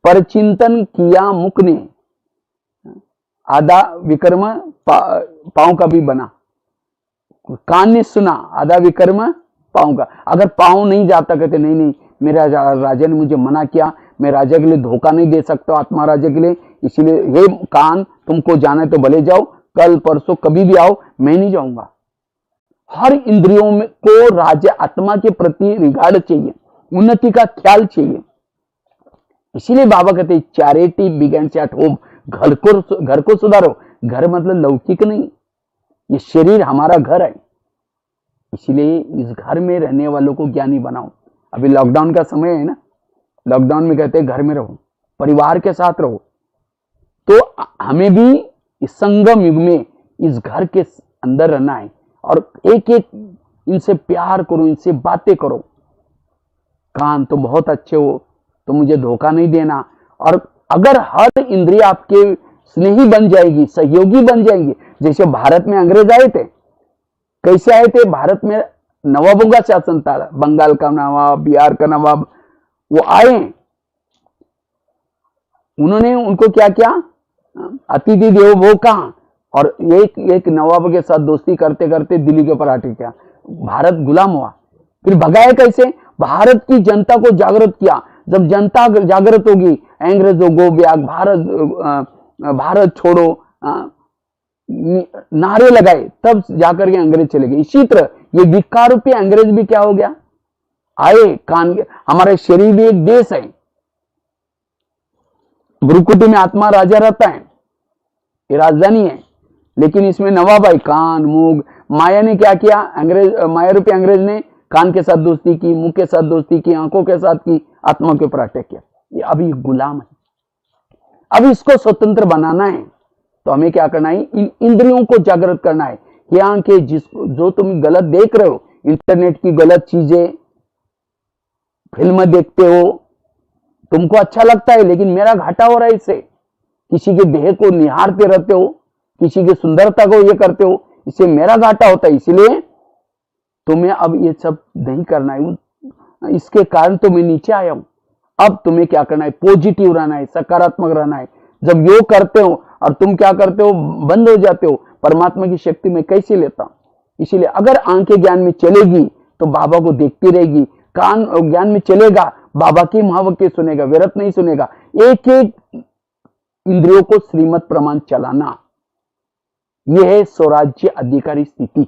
परचिंतन किया मुख ने, आधा विकर्म पांव का भी बना। कान ने सुना, आधा विकर्म पांव का। अगर पांव नहीं जाता, कहते नहीं नहीं मेरा राजा ने मुझे मना किया, मैं राजा के लिए धोखा नहीं दे सकता, आत्मा राजा के लिए, इसीलिए हे कान, तुमको जाना है तो भले जाओ, कल परसों कभी भी आओ, मैं नहीं जाऊंगा। हर इंद्रियों में को राज्य आत्मा के प्रति रिगार्ड चाहिए, उन्नति का ख्याल चाहिए। इसीलिए बाबा कहते चैरिटी बिगिन्स एट होम। घर को सुधारो। घर मतलब लौकिक नहीं, ये शरीर हमारा घर है। इसीलिए इस घर में रहने वालों को ज्ञानी बनाओ। अभी लॉकडाउन का समय है ना, लॉकडाउन में कहते हैं घर में रहो, परिवार के साथ रहो। तो हमें भी इस संगम युग में इस घर के अंदर रहना है, और एक एक इनसे प्यार करो, इनसे बातें करो। कान तो बहुत अच्छे हो, तो मुझे धोखा नहीं देना। और अगर हर इंद्रिय आपके स्नेही बन जाएगी, सहयोगी बन जाएंगी। जैसे भारत में अंग्रेज आए थे, कैसे आए थे? भारत में नवाबों का शासन था, बंगाल का नवाब, बिहार का नवाब, वो आए, उन्होंने उनको क्या किया, अतिथि देवो भव कहा, और एक नवाब के साथ दोस्ती करते करते दिल्ली के ऊपर अटैक किया, भारत गुलाम हुआ। फिर भगाया कैसे? भारत की जनता को जागृत किया, जब जनता जागृत होगी, अंग्रेजों को ब्याग, भारत छोड़ो नारे लगाए, तब जाकर के अंग्रेज चले गए। इसी तरह ये भिक्षा रूपी अंग्रेज भी क्या हो गया, आए कान। हमारे शरीर भी एक देश है, भ्रुकुटी में आत्मा राजा रहता है, ये राजधानी है, लेकिन इसमें नवाब है कान मुंह। माया ने क्या किया, अंग्रेज माया रूपी अंग्रेज ने कान के साथ दोस्ती की, मुंह के साथ दोस्ती की, आंखों के साथ की, आत्मा के ऊपर अटैक किया। ये अभी गुलाम है, अब इसको स्वतंत्र बनाना है तो हमें क्या करना है, इन इंद्रियों को जागृत करना है। ये आंखें जो तुम गलत देख रहे हो, इंटरनेट की गलत चीजें, फिल्म देखते हो, तुमको अच्छा लगता है, लेकिन मेरा घाटा हो रहा है इससे। किसी के देह को निहारते रहते हो, किसी की सुंदरता को ये करते हो, इससे मेरा घाटा होता है। इसलिए तुम्हें अब ये सब नहीं करना है, इसके कारण तो मैं नीचे आया हूं। अब तुम्हें क्या करना है, पॉजिटिव रहना है, सकारात्मक रहना है। जब योग करते हो और तुम क्या करते हो, बंद हो जाते हो, परमात्मा की शक्ति में कैसे लेता हूं। इसीलिए अगर आंखें ज्ञान में चलेगी तो बाबा को देखती रहेगी, कान ज्ञान में चलेगा, बाबा की महावाक्य सुनेगा, व्यर्थ नहीं सुनेगा। एक एक इंद्रियों को श्रीमत प्रमाण चलाना, यह है स्वराज्य अधिकारी स्थिति।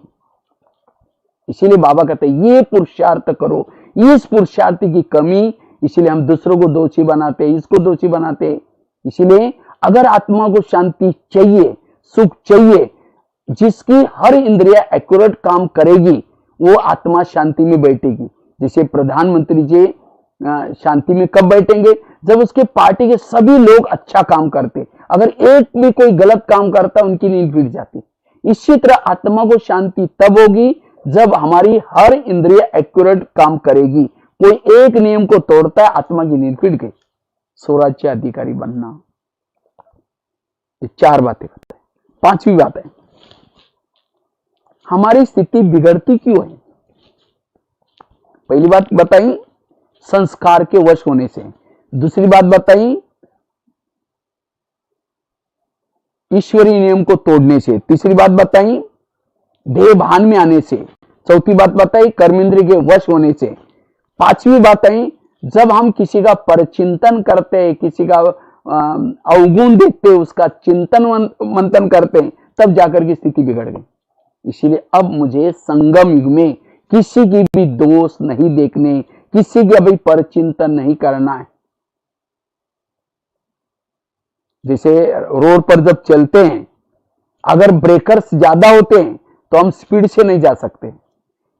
इसीलिए बाबा कहते हैं ये पुरुषार्थ करो, इस पुरुषार्थ की कमी, इसीलिए हम दूसरों को दोषी बनाते, इसको दोषी बनाते। इसीलिए अगर आत्मा को शांति चाहिए, सुख चाहिए, जिसकी हर इंद्रिया एक्यूरेट काम करेगी, वो आत्मा शांति में बैठेगी। जैसे प्रधानमंत्री जी शांति में कब बैठेंगे, जब उसके पार्टी के सभी लोग अच्छा काम करते। अगर एक भी कोई गलत काम करता, उनकी नींद गिर जाती। इसी तरह आत्मा को शांति तब होगी जब हमारी हर इंद्रिय एक्यूरेट काम करेगी। कोई एक नियम को तोड़ता है, आत्मा की नींद फिट गई। स्वराज्य अधिकारी बनना, ये 4 बातें करते हैं। 5वीं बात है, हमारी स्थिति बिगड़ती क्यों है। पहली बात बताई, संस्कार के वश होने से। दूसरी बात बताई, ईश्वरीय नियम को तोड़ने से। तीसरी बात बताई, देह भान में आने से। चौथी बात बताई, कर्मेंद्रिय के वश होने से। 5वीं बात आई, जब हम किसी का परचिंतन करते हैं, किसी का अवगुण देखते हैं, उसका चिंतन मंथन करते हैं, तब जाकर की स्थिति बिगड़ गई। इसीलिए अब मुझे संगम युग में किसी की भी दोष नहीं देखने, किसी की अभी परचिंतन नहीं करना है। जैसे रोड पर जब चलते हैं, अगर ब्रेकर्स ज्यादा होते हैं तो हम स्पीड से नहीं जा सकते।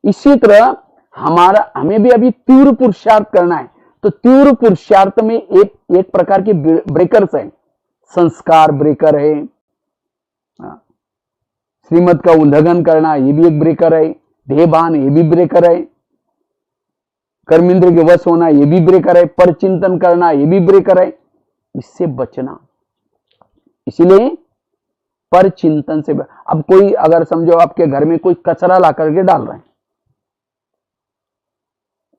इसी तरह हमें भी अभी तीव्र पुरुषार्थ करना है। तो तीव्र पुरुषार्थ में एक प्रकार के ब्रेकर्स हैं। संस्कार ब्रेकर है, श्रीमत का उल्लंघन करना ये भी एक ब्रेकर है, देहभान ये भी ब्रेकर है, कर्मेंद्र के वश होना ये भी ब्रेकर है, परचिंतन करना ये भी ब्रेकर है। इससे बचना, इसीलिए परचिंतन से। अब कोई अगर समझो आपके घर में कोई कचरा ला करके डाल रहे हैं,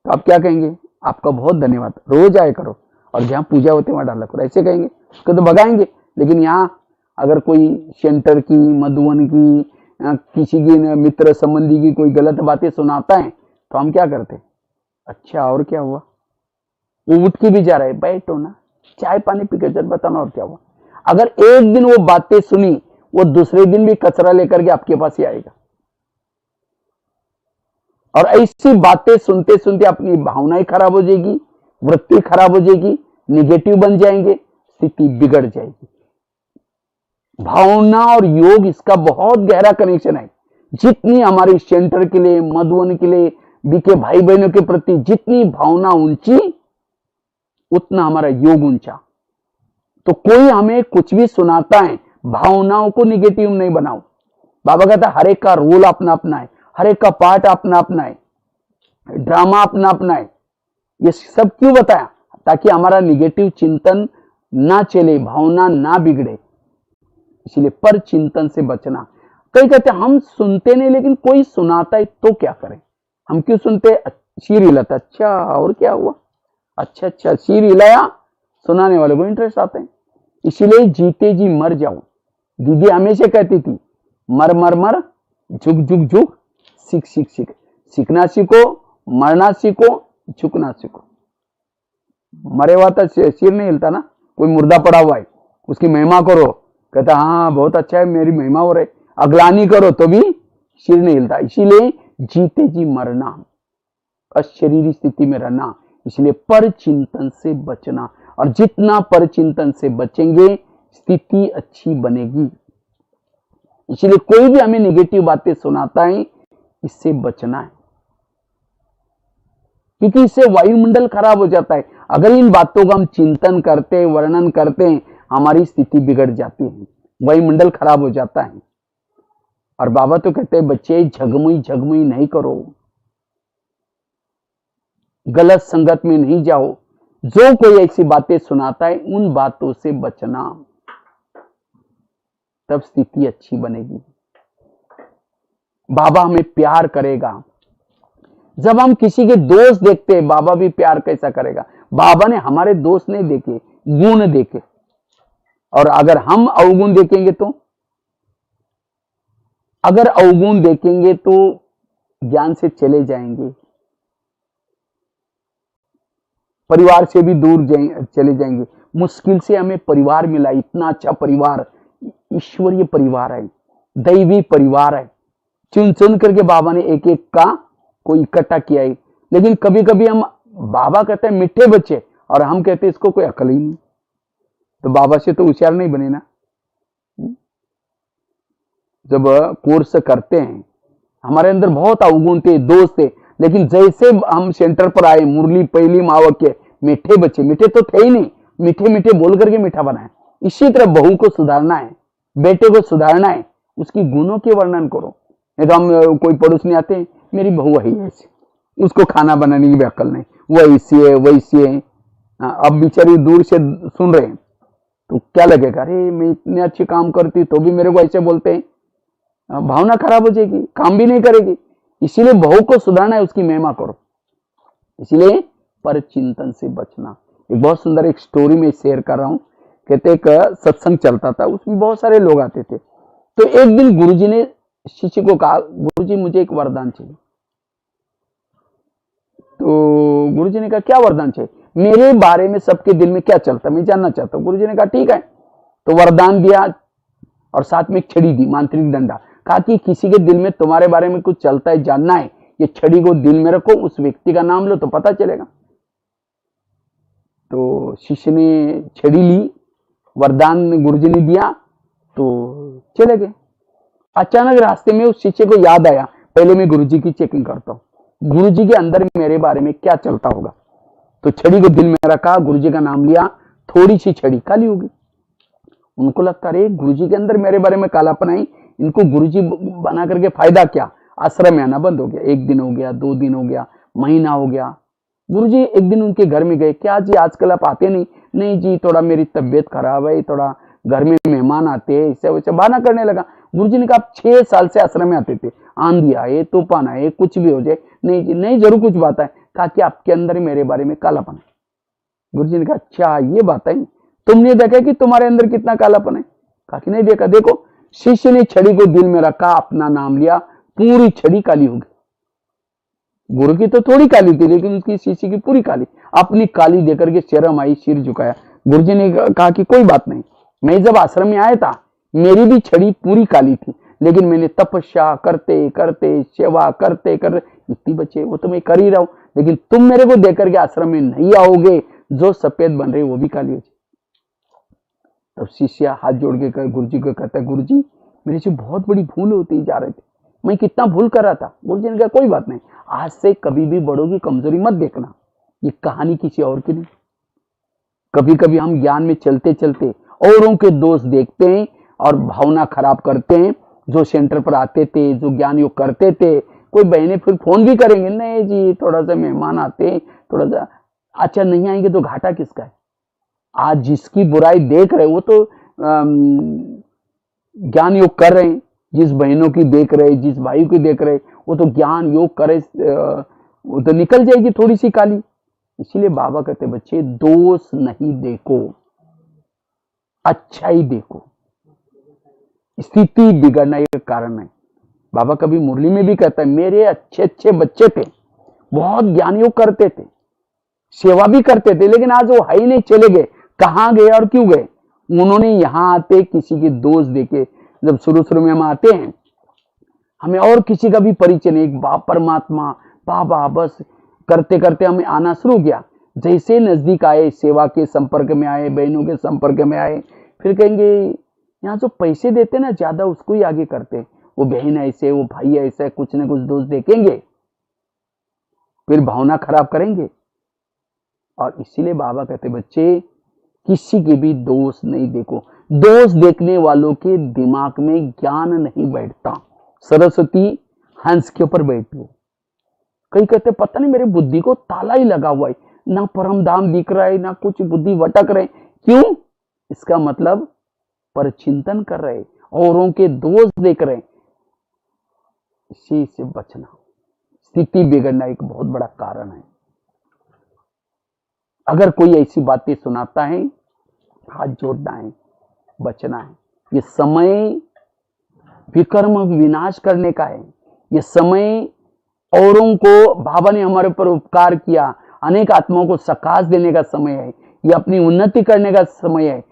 तो आप क्या कहेंगे, आपका बहुत धन्यवाद, रोज आया करो और जहां पूजा होती है वहां डाला करो, ऐसे कहेंगे, उसको तो भगाएंगे। लेकिन यहाँ अगर कोई सेंटर की, मधुवन की, किसी की मित्र संबंधी की कोई गलत बातें सुनाता है, तो हम क्या करते, अच्छा और क्या हुआ, वो उठ के भी जा रहा है, बैठो ना चाय पानी पी के बताना और क्या हुआ। अगर एक दिन वो बातें सुनी, वो दूसरे दिन भी कचरा लेकर के आपके पास ही आएगा। और ऐसी बातें सुनते सुनते अपनी भावनाएं खराब हो जाएगी, वृत्ति खराब हो जाएगी, निगेटिव बन जाएंगे, स्थिति बिगड़ जाएगी। भावना और योग इसका बहुत गहरा कनेक्शन है। जितनी हमारे सेंटर के लिए, मधुवन के लिए, बीके भाई बहनों के प्रति जितनी भावना ऊंची, उतना हमारा योग ऊंचा। तो कोई हमें कुछ भी सुनाता है, भावनाओं को निगेटिव नहीं बनाओ। बाबा कहता है हर एक का रोल अपना अपना है, हर एक का पार्ट अपना अपना है, ड्रामा अपना अपना है। ये सब क्यों बताया, ताकि हमारा निगेटिव चिंतन ना चले, भावना ना बिगड़े। इसलिए पर चिंतन से बचना। कई कहते हैं हम सुनते नहीं, लेकिन कोई सुनाता है तो क्या करें, हम क्यों सुनते, शीर हिलाता, अच्छा और क्या हुआ, अच्छा अच्छा शीर हिलाया, सुनाने वाले को इंटरेस्ट आता है। इसीलिए जीते जी मर जाओ। दीदी हमेशा कहती थी, मर मर मर, झुक झुक झुक, सीख सीख सीख। सीखना सीखो, मरना सीखो, झुकना सीखो। मरे हुआ था सिर नहीं हिलता ना, कोई मुर्दा पड़ा हुआ है उसकी महिमा करो, कहता हाँ बहुत अच्छा है मेरी महिमा हो रही, अगलानी करो तो भी सिर नहीं हिलता। इसीलिए जीते जी मरना, अशरीरी स्थिति में रहना, इसलिए पर चिंतन से बचना, और जितना पर चिंतन से बचेंगे स्थिति अच्छी बनेगी। इसलिए कोई भी हमें नेगेटिव बातें सुनाता है, इससे बचना है, क्योंकि इससे वायुमंडल खराब हो जाता है। अगर इन बातों का हम चिंतन करते, वर्णन करते हैं, हमारी स्थिति बिगड़ जाती है, वायुमंडल खराब हो जाता है। और बाबा तो कहते हैं बच्चे झगमुई झगमुई नहीं करो, गलत संगत में नहीं जाओ, जो कोई ऐसी बातें सुनाता है उन बातों से बचना, तब स्थिति अच्छी बनेगी। बाबा हमें प्यार करेगा। जब हम किसी के दोष देखते हैं, बाबा भी प्यार कैसा करेगा। बाबा ने हमारे दोष नहीं देखे, गुण देखे, और अगर हम अवगुण देखेंगे तो, अगर अवगुण देखेंगे तो ज्ञान से चले जाएंगे, परिवार से भी दूर चले जाएंगे। मुश्किल से हमें परिवार मिला, इतना अच्छा परिवार, ईश्वरीय परिवार है, दैवी परिवार है। चुन चुन करके बाबा ने एक एक का कोई इकट्ठा किया है। लेकिन कभी कभी हम, बाबा कहते हैं मीठे बच्चे, और हम कहते हैं इसको कोई अकल ही नहीं, तो बाबा से तो होशियार नहीं बने ना। जब कोर्स करते हैं, हमारे अंदर बहुत अवगुण थे, दोष थे, लेकिन जैसे हम सेंटर पर आए, मुरली पहली मावक के, मीठे बच्चे, मीठे तो थे ही नहीं, मीठे मीठे बोल करके मीठा बनाए। इसी तरह बहू को सुधारना है, बेटे को सुधारना है, उसकी गुणों के वर्णन करो। नहीं तो हम कोई पड़ोस नहीं आते, मेरी बहू है ऐसी, उसको खाना बनाने की भी अक्ल नहीं, वो ऐसी है वैसी है। अब बेचारी दूर से सुन रहे हैं तो क्या लगेगा, अरे मैं इतने अच्छे काम करती तो भी मेरे को ऐसे बोलते हैं, भावना खराब हो जाएगी, काम भी नहीं करेगी। इसीलिए बहू को सुधारना है, उसकी महिमा करो। इसीलिए पर चिंतन से बचना। एक बहुत सुंदर एक स्टोरी में शेयर कर रहा हूं। कहते एक सत्संग चलता था, उसमें बहुत सारे लोग आते थे। तो एक दिन गुरुजी ने शिष्य को कहा, गुरुजी मुझे एक वरदान चाहिए। तो गुरुजी ने कहा क्या वरदान चाहिए, मेरे बारे में सबके दिल में क्या चलता है मैं जानना चाहता हूं। गुरुजी ने कहा ठीक है। तो वरदान दिया और साथ में एक छड़ी दी, मांत्रिक डंडा। कहा कि किसी के दिल में तुम्हारे बारे में कुछ चलता है, जानना है, ये छड़ी को दिल में रखो, उस व्यक्ति का नाम लो तो पता चलेगा। तो शिष्य ने छड़ी ली, वरदान गुरुजी ने दिया, तो चले गए। अचानक रास्ते में उस शिष्य को याद आया, पहले मैं गुरुजी की चेकिंग करता हूँ, गुरुजी के अंदर मेरे बारे में क्या चलता होगा। तो छड़ी को दिल में रखा, गुरुजी का नाम लिया, थोड़ी सी छड़ी काली होगी। उनको लगता अरे गुरुजी के अंदर मेरे बारे में कालापन आई, इनको गुरुजी बना करके फायदा क्या। आश्रम में आना बंद हो गया। 1 दिन हो गया, 2 दिन हो गया, महीना हो गया। गुरुजी एक दिन उनके घर में गए, क्या जी आजकल आप आते नहीं। नहीं जी थोड़ा मेरी तबीयत खराब है, थोड़ा घर में मेहमान आते हैं, इससे वैसे बहाना करने लगा। गुरुजी ने कहा आप 6 साल से आश्रम में आते थे, आंधी आए तूफान आए कुछ भी हो जाए, नहीं जी नहीं जरूर कुछ बात है। कहा कि आपके अंदर मेरे बारे में कालापन है। गुरुजी ने कहा अच्छा ये बात है, तुमने देखा कि तुम्हारे अंदर कितना कालापन है। कहा कि नहीं देखा। देखो शिष्य ने छड़ी को दिल में रखा, अपना नाम लिया, पूरी छड़ी काली हो गई। गुरु की तो थोड़ी काली थी, लेकिन उसकी शिष्य की पूरी काली। अपनी काली देकर के शर्म आई, सिर झुकाया। गुरुजी ने कहा कि कोई बात नहीं, मैं जब आश्रम में आया था मेरी भी छड़ी पूरी काली थी, लेकिन मैंने तपस्या करते करते, सेवा करते करते, इतनी बचे वो तो मैं कर ही रहा हूं, लेकिन तुम मेरे को देकर के आश्रम में नहीं आओगे, जो सफेद बन रहे वो भी काली हो जाए। तब शिष्य हाथ जोड़ के गुरुजी को कहता है, गुरुजी मेरे से बहुत बड़ी भूल होती जा रही थी, मैं कितना भूल कर रहा था। गुरुजी ने कहा कोई बात नहीं, आज से कभी भी बड़ों की कमजोरी मत देखना, ये कहानी किसी और की नहीं। कभी कभी हम ज्ञान में चलते चलते औरों के दोष देखते हैं और भावना खराब करते हैं। जो सेंटर पर आते थे, जो ज्ञान योग करते थे, कोई बहने फिर फोन भी करेंगे, नहीं जी थोड़ा सा मेहमान आते हैं, थोड़ा सा, अच्छा नहीं आएंगे तो घाटा किसका है। आज जिसकी बुराई देख रहे वो तो ज्ञान योग कर रहे हैं, जिस बहनों की देख रहे, जिस भाई की देख रहे, वो तो ज्ञान योग करे, वो तो निकल जाएगी थोड़ी सी काली। इसीलिए बाबा कहते बच्चे दोष नहीं देखो, अच्छा ही देखो। स्थिति बिगड़ना एक कारण है। बाबा कभी मुरली में भी कहता है मेरे अच्छे अच्छे बच्चे थे, बहुत ज्ञान योग करते थे, सेवा भी करते थे, लेकिन आज वो है ही नहीं, चले गए। कहाँ गए और क्यों गए? उन्होंने यहाँ आते किसी के दोस्त देखे, जब शुरू शुरू में हम आते हैं, हमें और किसी का भी परिचय नहीं, एक बाप परमात्मा बाबा, बस करते करते हमें आना शुरू किया। जैसे नजदीक आए, सेवा के संपर्क में आए, बहनों के संपर्क में आए, फिर कहेंगे यहाँ जो पैसे देते ना ज्यादा, उसको ही आगे करते, वो बहन ऐसे, वो भाई ऐसा, कुछ ना कुछ दोस्त देखेंगे, फिर भावना खराब करेंगे। और इसीलिए बाबा कहते बच्चे किसी के भी दोष नहीं देखो, दोष देखने वालों के दिमाग में ज्ञान नहीं बैठता। सरस्वती हंस के ऊपर बैठी हो, कई कहते पता नहीं मेरे बुद्धि को ताला ही लगा हुआ है, ना परम धाम दिख रहा है, ना कुछ, बुद्धि भटक रहे। क्यों? इसका मतलब पर चिंतन कर रहे, औरों के दोष देख रहे। इसी से बचना, स्थिति बिगड़ना एक बहुत बड़ा कारण है। अगर कोई ऐसी बातें सुनाता है, हाथ जोड़ना है, बचना है। ये समय विकर्म विनाश करने का है। ये समय औरों को, बाबा ने हमारे ऊपर उपकार किया, अनेक आत्माओं को सकाश देने का समय है। ये अपनी उन्नति करने का समय है।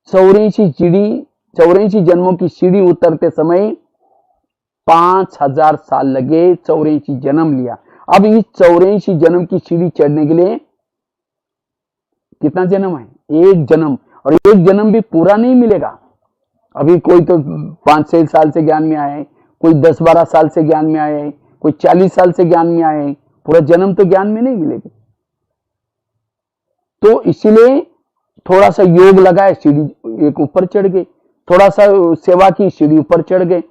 84 जन्मों की सीढ़ी उतरते समय 5000 साल लगे, 84 जन्म लिया। अब इस 84 जन्म की सीढ़ी चढ़ने के लिए कितना जन्म है? एक जन्म, और एक जन्म भी पूरा नहीं मिलेगा। अभी कोई तो 5-6 साल से ज्ञान में आया है, कोई 10-12 साल से ज्ञान में आया है, कोई 40 साल से ज्ञान में आए हैं, पूरा जन्म तो ज्ञान में नहीं मिलेगा। तो इसीलिए थोड़ा सा योग लगाए, सीढ़ी एक ऊपर चढ़ गए, थोड़ा सा सेवा की, सीढ़ी ऊपर चढ़ गए,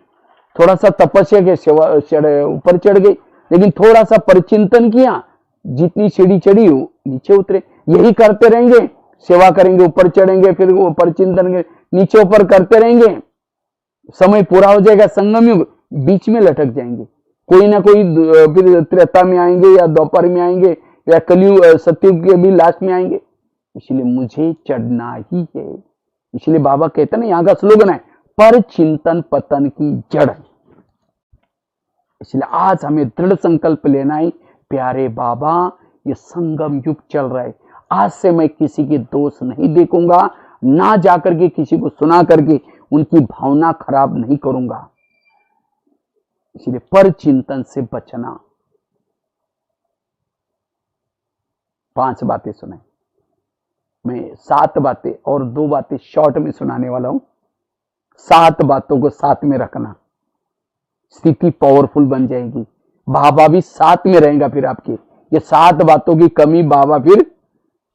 थोड़ा सा तपस्या के, सेवा ऊपर चढ़ गए, लेकिन थोड़ा सा परिचिंतन किया, जितनी सीढ़ी चढ़ी हो नीचे उतरे। यही करते रहेंगे, सेवा करेंगे, ऊपर चढ़ेंगे, फिर परिचिंतन नीचे ऊपर करते रहेंगे, समय पूरा हो जाएगा, संगम युग, बीच में लटक जाएंगे। कोई ना कोई फिर त्रेता में आएंगे, या द्वापर में आएंगे, या कलयुग सतयुग के भी लास्ट में आएंगे। इसलिए मुझे चढ़ना ही है। इसलिए बाबा कहते ना, यहाँ का स्लोगन है, पर चिंतन पतन की जड़। इसलिए आज हमें दृढ़ संकल्प लेना है, प्यारे बाबा ये संगम युग चल रहा है, आज से मैं किसी के दोष नहीं देखूंगा, ना जाकर के किसी को सुना करके उनकी भावना खराब नहीं करूंगा। इसलिए पर चिंतन से बचना। 5 बातें सुनाई, मैं 7 बातें और 2 बातें शॉर्ट में सुनाने वाला हूं। 7 बातों को साथ में रखना, स्थिति पावरफुल बन जाएगी। बाबा भी साथ में रहेगा फिर आपके। ये 7 बातों की कमी बाबा फिर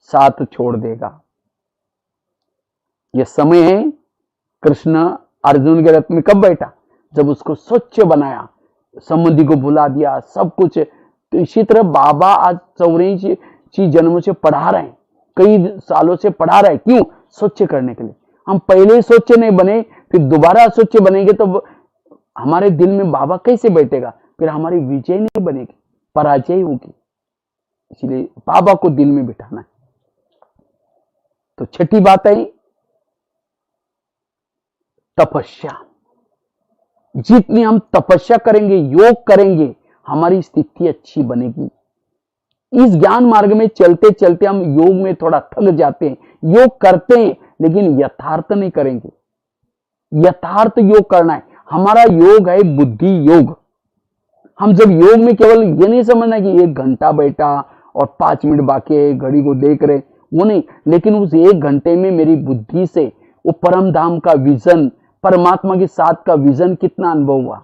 साथ छोड़ देगा। यह समय है, कृष्ण अर्जुन के रथ में कब बैठा? जब उसको स्वच्छ बनाया, संबंधी को भुला दिया, सब कुछ। तो इसी तरह बाबा आज 84 जन्मों से पढ़ा रहे हैं, कई सालों से पढ़ा रहे हैं। क्यों? स्वच्छ करने के लिए। हम पहले ही स्वच्छ नहीं बने, फिर दोबारा स्वच्छ बनेंगे तो हमारे दिल में बाबा कैसे बैठेगा? फिर हमारी विजय नहीं बनेगी, पराजय होगी। इसलिए बाबा को दिल में बिठाना है। तो छठी बात है तपस्या। जितनी हम तपस्या करेंगे, योग करेंगे, हमारी स्थिति अच्छी बनेगी। इस ज्ञान मार्ग में चलते चलते हम योग में थोड़ा थक जाते हैं, योग करते हैं लेकिन यथार्थ नहीं करेंगे। यथार्थ योग करना है। हमारा योग है बुद्धि योग। हम जब योग में केवल ये नहीं समझना कि 1 घंटा बैठा और 5 मिनट बाकी है, घड़ी को देख रहे, वो नहीं, लेकिन उस 1 घंटे में मेरी बुद्धि से वो परम धाम का विजन, परमात्मा के साथ का विजन कितना अनुभव हुआ,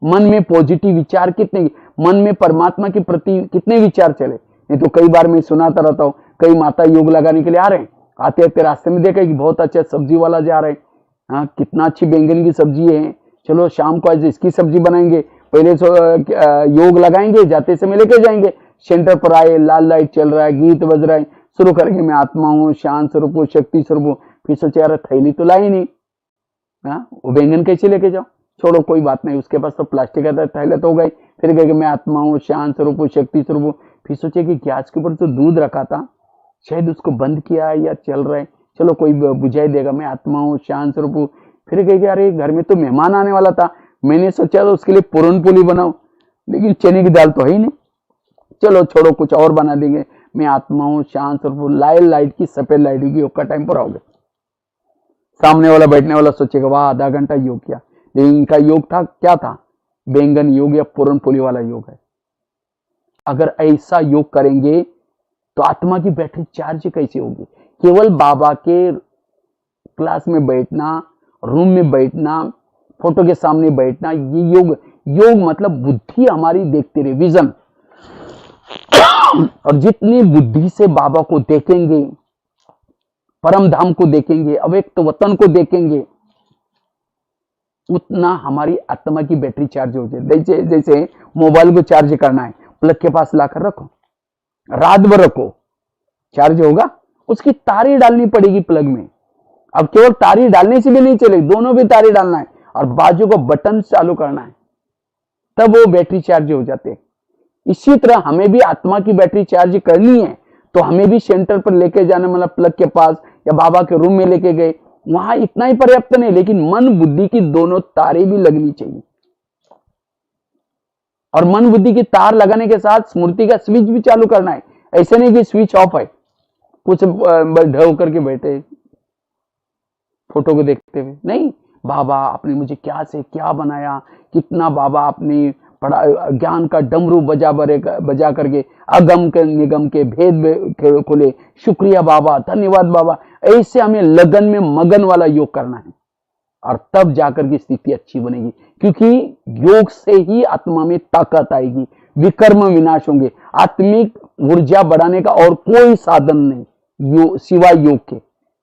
मन में पॉजिटिव विचार कितने, मन में परमात्मा के प्रति कितने विचार चले। नहीं तो कई बार मैं सुनाता रहता हूँ, कई माता योग लगाने के लिए आ रहे हैं, आते आते रास्ते में देखा कि बहुत अच्छा सब्जी वाला जा रहे हैं, हाँ कितना अच्छी बैंगन की सब्जी है, चलो शाम को आज इसकी सब्जी बनाएंगे, पहले योग लगाएंगे, जाते समय लेके जाएंगे। सेंटर पर आए, लाल लाइट चल रहा है, गीत बज रहा है, शुरू करेंगे मैं आत्मा हूँ, शांत स्वरूप हूँ, शक्ति स्वरूप हूँ। फिर सोचे यार थैली तो लाई नहीं, हाँ वो बैंगन कैसे लेके जाओ, छोड़ो कोई बात नहीं, उसके पास तो प्लास्टिक का थैला तो हो गई। फिर कहे मैं आत्मा हूँ, शांत स्वरूप हूँ, शक्ति स्वरूप हूँ। फिर सोचे कि गैस के ऊपर तो दूध रखा था, शायद उसको बंद किया या चल रहा है, चलो कोई बुझाई देगा, मैं आत्मा हूँ, शांत स्वरूप हूँ। फिर कहे अरे घर में तो मेहमान आने वाला था, मैंने सोचा तो उसके लिए पूरन पोली बनाओ, लेकिन चने की दाल तो है ही नहीं, चलो छोड़ो कुछ और बना देंगे, मैं आत्मा हूं शांत और लाइट की सफेद लाइट होगी, योग का टाइम पूरा हो गया। सामने वाला बैठने वाला सोचेगा वाह आधा घंटा योग किया, लेकिन इनका योग था क्या था, बैंगन योग या पूर्णपोली वाला योग है। अगर ऐसा योग करेंगे तो आत्मा की बैटरी चार्ज कैसे होगी? केवल बाबा के क्लास में बैठना, रूम में बैठना, फोटो के सामने बैठना, ये योग मतलब बुद्धि हमारी देखती रहे, विजन। और जितनी बुद्धि से बाबा को देखेंगे, परम धाम को देखेंगे, अव्यक्त वतन को देखेंगे, उतना हमारी आत्मा की बैटरी चार्ज हो जाए। जैसे मोबाइल को चार्ज करना है, प्लग के पास लाकर रखो, रात भर रखो, चार्ज होगा। उसकी तारी डालनी पड़ेगी प्लग में। अब केवल तारी डालने से भी नहीं चलेगी, दोनों भी तारी डालना है और बाजू को बटन चालू करना है, तब वो बैटरी चार्ज हो जाते हैं। इसी तरह हमें भी आत्मा की बैटरी चार्ज करनी है तो हमें भी सेंटर पर लेके जाना, मतलब प्लग के पास या बाबा के रूम में लेके गए, वहां इतना ही पर्याप्त नहीं, लेकिन मन बुद्धि की दोनों तारें भी लगनी चाहिए। और मन बुद्धि की तार लगाने के साथ स्मृति का स्विच भी चालू करना है। ऐसे नहीं कि स्विच ऑफ है, कुछ ढो करके बैठे फोटो को देखते हुए, नहीं। बाबा आपने मुझे क्या से क्या बनाया, कितना बाबा आपने पढ़ा, ज्ञान का डमरू बजा करके अगम के निगम के भेद खोले, शुक्रिया बाबा, धन्यवाद बाबा। ऐसे हमें लगन में मगन वाला योग करना है और तब जाकर की स्थिति अच्छी बनेगी, क्योंकि योग से ही आत्मा में ताकत आएगी, विकर्म विनाश होंगे। आत्मिक ऊर्जा बढ़ाने का और कोई साधन नहीं सिवाय योग के,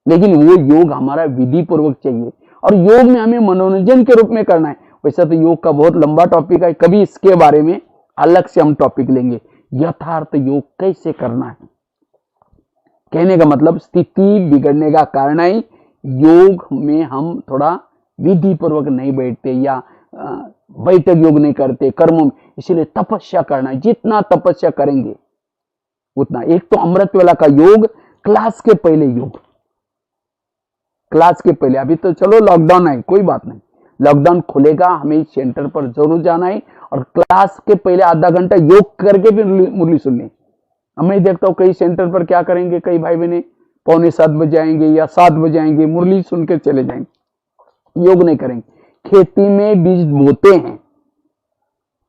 लेकिन वो योग हमारा विधि पूर्वक चाहिए और योग में हमें मनोरंजन के रूप में करना है। वैसे तो योग का बहुत लंबा टॉपिक है, कभी इसके बारे में अलग से हम टॉपिक लेंगे, यथार्थ योग कैसे करना है। कहने का मतलब स्थिति बिगड़ने का कारण है योग में हम थोड़ा विधि पूर्वक नहीं बैठते या बैठक योग नहीं करते कर्मों में, इसलिए तपस्या करना है। जितना तपस्या करेंगे उतना, एक तो अमृत वेला का योग, क्लास के पहले योग, क्लास के पहले, अभी तो चलो लॉकडाउन है कोई बात नहीं, लॉकडाउन खुलेगा हमें सेंटर पर जरूर जाना है और क्लास के पहले आधा घंटा योग करके भी मुरली सुननी। मैं देखता हूँ कई सेंटर पर क्या करेंगे, कई भाई बहने 6:45 बजे आएंगे या 7 बजे आएंगे, मुरली सुन के चले जाएंगे, योग नहीं करेंगे। खेती में बीज बोते हैं,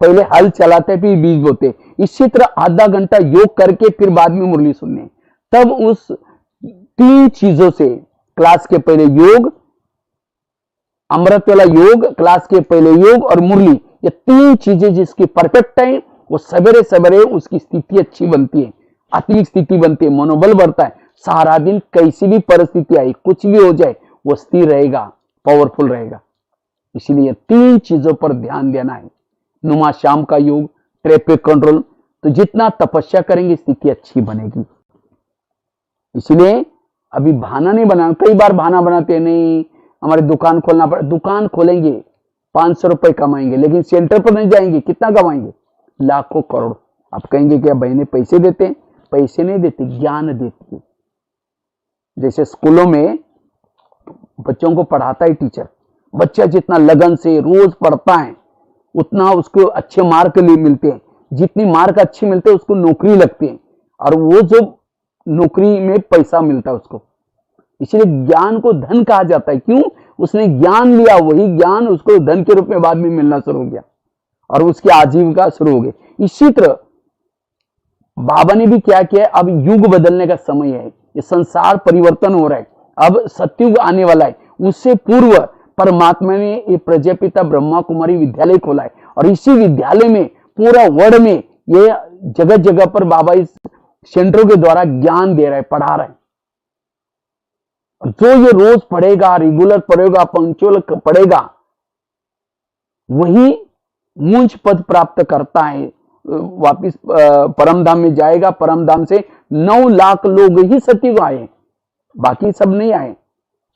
पहले हल चलाते फिर बीज बोते, इसी तरह आधा घंटा योग करके फिर बाद में मुरली सुनने। तब उस 3 चीजों से, क्लास के पहले योग, अमृत वाला योग, क्लास के पहले योग और मुरली, ये 3 चीजें जिसकी परफेक्ट है, वो सवेरे सवेरे उसकी स्थिति अच्छी बनती है, आत्मिक स्थिति बनती है, मनोबल बढ़ता है। सारा दिन कैसी भी परिस्थिति आई, कुछ भी हो जाए, वो स्थिर रहेगा, पावरफुल रहेगा। इसीलिए 3 चीजों पर ध्यान देना है। नुमा शाम का योग, ट्रैफिक कंट्रोल, तो जितना तपस्या करेंगे स्थिति अच्छी बनेगी। इसलिए अभी बहाना नहीं बनाना। कई बार बहाना बनाते हैं, नहीं हमारी दुकान खोलना पड़ा, दुकान खोलेंगे 500 रुपए कमाएंगे, लेकिन सेंटर पर नहीं जाएंगे, कितना कमाएंगे? लाखों करोड़। आप कहेंगे क्या बहने पैसे देते हैं? पैसे नहीं देते, ज्ञान देती है। जैसे स्कूलों में बच्चों को पढ़ाता है टीचर, बच्चा जितना लगन से रोज पढ़ता है उतना उसको अच्छे मार्क मिलते हैं, जितनी मार्क अच्छी मिलते हैं उसको नौकरी लगती है और वो जो नौकरी में पैसा मिलता है उसको। इसलिए ज्ञान को धन कहा जाता है। क्यों? उसने ज्ञान लिया, वही ज्ञान उसको धन के रूप में बाद में मिलना शुरू हो गया और उसकी आजीविका शुरू हो गई। इसी तरह बाबा ने भी क्या किया, अब युग बदलने का समय है, ये संसार परिवर्तन हो रहा है, अब सतयुग आने वाला है। उससे पूर्व परमात्मा ने ये प्रजापिता ब्रह्मा कुमारी विद्यालय खोला है और इसी विद्यालय में पूरा वर्ल्ड में ये जगह जगह पर बाबा इस सेंटरों के द्वारा ज्ञान दे रहा है, पढ़ा रहा है। जो ये रोज पढ़ेगा, रेगुलर पढ़ेगा, पंक्चुअल पढ़ेगा, वही मुंज पद प्राप्त करता है, वापिस परमधाम में जाएगा। परमधाम से 9 लाख लोग ही सतयुग आए, बाकी सब नहीं आए।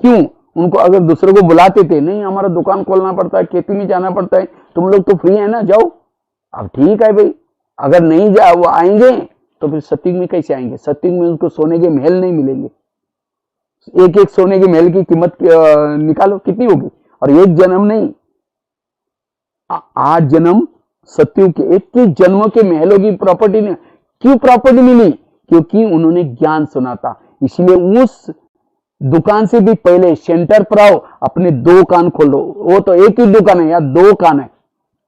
क्यों? उनको अगर दूसरों को बुलाते थे, नहीं हमारा दुकान खोलना पड़ता है, खेती में जाना पड़ता है, तुम लोग तो फ्री है ना, जाओ। अब ठीक है भाई, अगर नहीं वो आएंगे तो फिर सतयुग में कैसे आएंगे? सतयुग में उनको सोने के महल नहीं मिलेंगे। एक एक सोने के महल की कीमत निकालो कितनी होगी, और एक जन्म नहीं, 8 जन्म सतयुग के, एक जन्मों के महलों की प्रॉपर्टी नहीं, क्यों प्रॉपर्टी मिली? क्योंकि उन्होंने ज्ञान सुना था। इसलिए उस दुकान से भी पहले सेंटर पर आओ, अपने 2 कान खोलो। वो तो एक ही दुकान है या 2 कान है।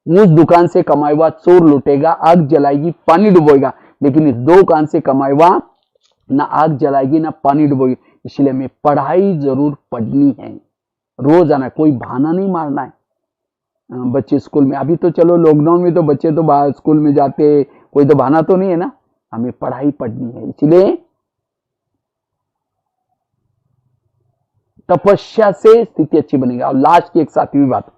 उस दुकान से कमाई हुआ चोर लुटेगा, आग जलाएगी, पानी डुबोएगा, लेकिन इस 2 कान से कमाई हुआ ना आग जलाएगी ना पानी डुबोएगी। इसलिए हमें पढ़ाई जरूर पढ़नी है, रोज आना, कोई बहाना नहीं मारना है। बच्चे स्कूल में, अभी तो चलो लॉकडाउन में तो बच्चे तो बाहर स्कूल में जाते, कोई तो बहाना तो नहीं है ना। हमें पढ़ाई पढ़नी है, इसलिए तपस्या से स्थिति अच्छी बनेगी। और लास्ट की एक 7वीं बात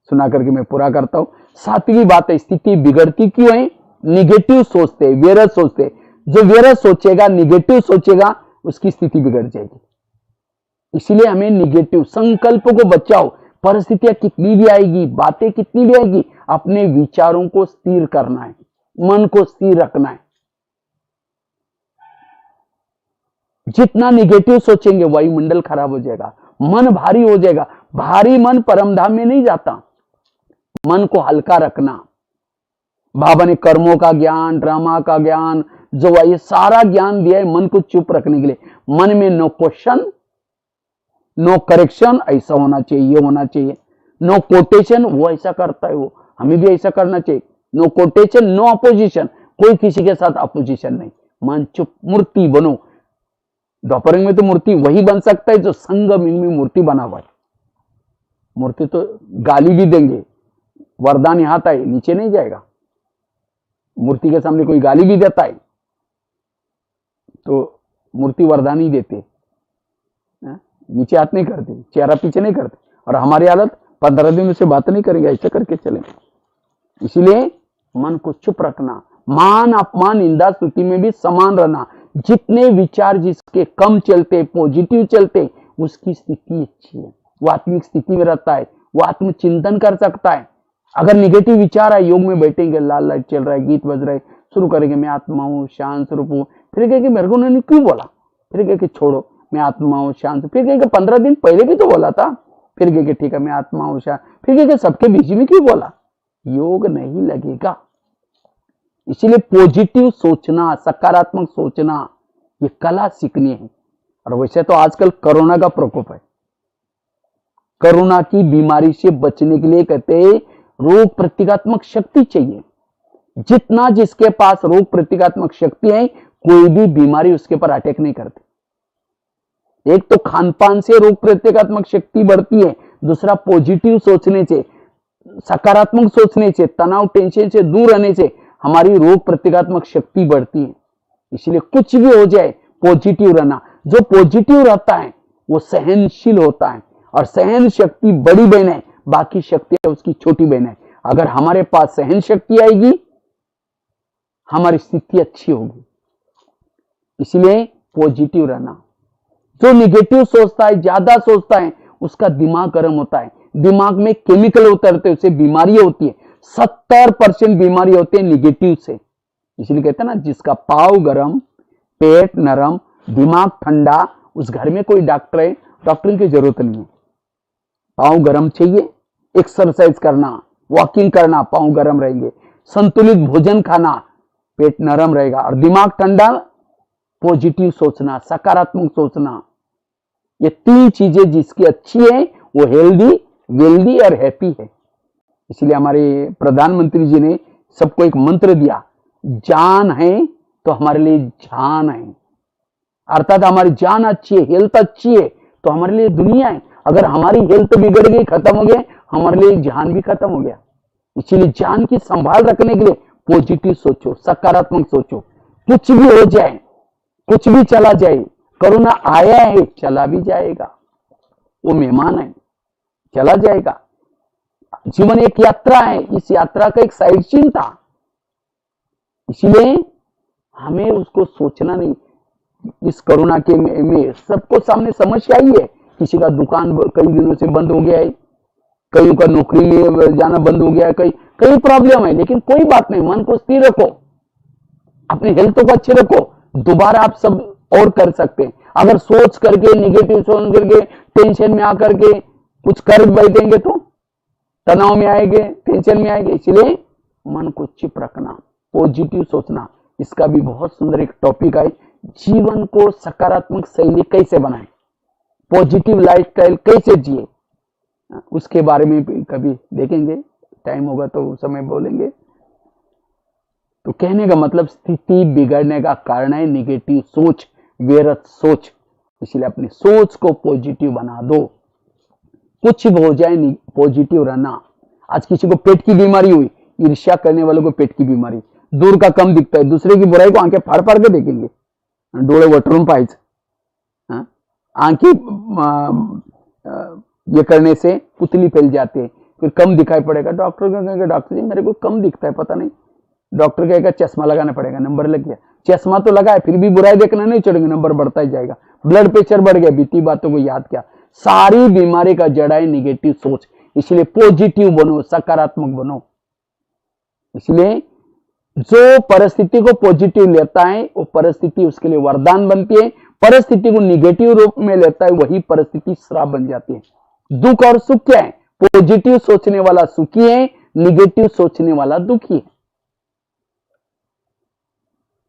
सुना करके मैं पूरा करता हूं। 7वीं बात है, स्थिति बिगड़ती क्यों है? निगेटिव सोचते, व्यर्थ सोचते। जो व्यर्थ सोचेगा, निगेटिव सोचेगा, उसकी स्थिति बिगड़ जाएगी। इसलिए हमें निगेटिव संकल्प को बचाओ। परिस्थितियां कितनी भी आएगी, बातें कितनी भी आएगी, अपने विचारों को स्थिर करना है, मन को स्थिर रखना है। जितना निगेटिव सोचेंगे वायुमंडल खराब हो जाएगा, मन भारी हो जाएगा। भारी मन परमधाम में नहीं जाता। मन को हल्का रखना। बाबा ने कर्मों का ज्ञान, ड्रामा का ज्ञान, जो ये सारा ज्ञान दिया है मन को चुप रखने के लिए। मन में नो क्वेश्चन, नो करेक्शन, ऐसा होना चाहिए, ये होना चाहिए। नो कोटेशन, वो ऐसा करता है, वो हमें भी ऐसा करना चाहिए। नो कोटेशन, नो अपोजिशन, कोई किसी के साथ अपोजिशन नहीं। मन चुप, मूर्ति बनो। द्वापरयुग में तो मूर्ति वही बन सकता है जो संगम में मूर्ति बना हुआ है। मूर्ति तो गाली भी देंगे, वरदान यहां आता है, नीचे नहीं जाएगा। मूर्ति के सामने कोई गाली भी देता है तो मूर्ति वरदान ही देते, नीचे हाथ नहीं करते, चेहरा पीछे नहीं करते। और हमारी हालत 15 दिन से बात नहीं करेंगे, ऐसे करके चलेंगे। इसलिए मन को चुप रखना। मान अपमान निंदा स्तुति में भी समान रहना। जितने विचार जिसके कम चलते, पॉजिटिव चलते, उसकी स्थिति अच्छी है, वो आत्मिक स्थिति में रहता है, वो आत्मचिंतन कर सकता है। अगर निगेटिव विचार है, योग में बैठेंगे, लाल लाइट चल रहा है, गीत बज रहा है, शुरू करेंगे मैं आत्मा हूं, शांत स्वरूप हूं, फिर कहेंगे मेरे को उन्होंने क्यों बोला, फिर कहेंगे छोड़ो मैं आत्मा हूं शांत, फिर कहेंगे 15 दिन पहले भी तो बोला था, फिर कहेंगे ठीक है मैं आत्मा हूं शांत, फिर कहेंगे सबके बीच में क्यों बोला। योग नहीं लगेगा। इसीलिए पॉजिटिव सोचना, सकारात्मक सोचना, ये कला सीखनी है। और वैसे तो आजकल कोरोना का प्रकोप है। कोरोना की बीमारी से बचने के लिए कहते हैं रोग प्रतिकात्मक शक्ति चाहिए। जितना जिसके पास रोग प्रतिकात्मक शक्ति है, कोई भी बीमारी उसके पर अटैक नहीं करती। एक तो खानपान से रोग प्रतिकात्मक शक्ति बढ़ती है, दूसरा पॉजिटिव सोचने से, सकारात्मक सोचने से, तनाव टेंशन से दूर रहने से हमारी रोग प्रतिकात्मक शक्ति बढ़ती है। इसलिए कुछ भी हो जाए पॉजिटिव रहना। जो पॉजिटिव रहता है वो सहनशील होता है, और सहन शक्ति बड़ी बहन है, बाकी शक्तियां उसकी छोटी बहन है। अगर हमारे पास सहन शक्ति आएगी, हमारी स्थिति अच्छी होगी। इसलिए पॉजिटिव रहना। जो निगेटिव सोचता है, ज्यादा सोचता है, उसका दिमाग गर्म होता है, दिमाग में केमिकल उतरते हैं, उससे बीमारियां होती है। 70% बीमारी होती है निगेटिव से। इसलिए कहते हैं ना, जिसका पाव गरम, पेट नरम, दिमाग ठंडा, उस घर में कोई डॉक्टर है, डॉक्टर की जरूरत नहीं है। पाव गरम चाहिए, एक्सरसाइज करना, वॉकिंग करना, पाव गरम रहेंगे। संतुलित भोजन खाना, पेट नरम रहेगा। और दिमाग ठंडा, पॉजिटिव सोचना, सकारात्मक सोचना। ये 3 चीजें जिसकी अच्छी है वो हेल्दी, वेल्दी और हैप्पी है। इसलिए हमारे प्रधानमंत्री जी ने सबको एक मंत्र दिया, जान है तो हमारे लिए जान है। अर्थात हमारी जान अच्छी है, हेल्थ अच्छी है तो हमारे लिए दुनिया है। अगर हमारी हेल्थ बिगड़ गई, खत्म हो गया, हमारे लिए जान भी खत्म हो गया। इसीलिए जान की संभाल रखने के लिए पॉजिटिव सोचो, सकारात्मक सोचो। कुछ भी हो जाए, कुछ भी चला जाए, कोरोना आया है, चला भी जाएगा, वो मेहमान है, चला जाएगा। जीवन एक यात्रा है, इस यात्रा का एक साइड सीन था। इसलिए हमें उसको सोचना नहीं। इस कोरोना के में सबको सामने समस्या ही है। किसी का दुकान कई दिनों से बंद हो गया है, कईयों का नौकरी में जाना बंद हो गया है, कई प्रॉब्लम है। लेकिन कोई बात नहीं, मन को स्थिर रखो, अपनी हेल्थ को अच्छे रखो, दोबारा आप सब और कर सकते हैं। अगर सोच करके, निगेटिव सोच करके, टेंशन में आकर के कुछ कर बैठेंगे तो तनाव में आएंगे, टेंशन में आएंगे। इसलिए मन को चुप रखना, पॉजिटिव सोचना, इसका भी बहुत सुंदर एक टॉपिक है, जीवन को सकारात्मक शैली कैसे बनाएं, पॉजिटिव लाइफस्टाइल कैसे जिए, उसके बारे में भी कभी देखेंगे, टाइम होगा तो उस समय बोलेंगे। तो कहने का मतलब स्थिति बिगड़ने का कारण है निगेटिव सोच, व्यर्थ सोच। इसलिए अपनी सोच को पॉजिटिव बना दो, कुछ भी हो जाए पॉजिटिव रहना। आज किसी को पेट की बीमारी हुई, ईर्ष्या करने वालों को पेट की बीमारी, दूर का कम दिखता है, दूसरे की बुराई को आंखें फाड़ फाड़ के देखेंगे, डोळे वटरून पाहायचं, आंखें ये करने से पुतली फैल जाती है, फिर कम दिखाई पड़ेगा। डॉक्टर को कहेगा डॉक्टर जी मेरे को कम दिखता है, पता नहीं, डॉक्टर कहेगा चश्मा लगाना पड़ेगा, नंबर लग गया। चश्मा तो लगा है फिर भी बुराई देखना नहीं छोड़ेंगे, नंबर बढ़ता ही जाएगा। ब्लड प्रेशर बढ़ गया, बीती बातों को याद किया। सारी बीमारी का जड़ है निगेटिव सोच। इसलिए पॉजिटिव बनो, सकारात्मक बनो। इसलिए जो परिस्थिति को पॉजिटिव लेता है वो परिस्थिति उसके लिए वरदान बनती है, परिस्थिति को निगेटिव रूप में लेता है वही परिस्थिति श्राप बन जाती है। दुख और सुख क्या है? पॉजिटिव सोचने वाला सुखी है, निगेटिव सोचने वाला दुखी है।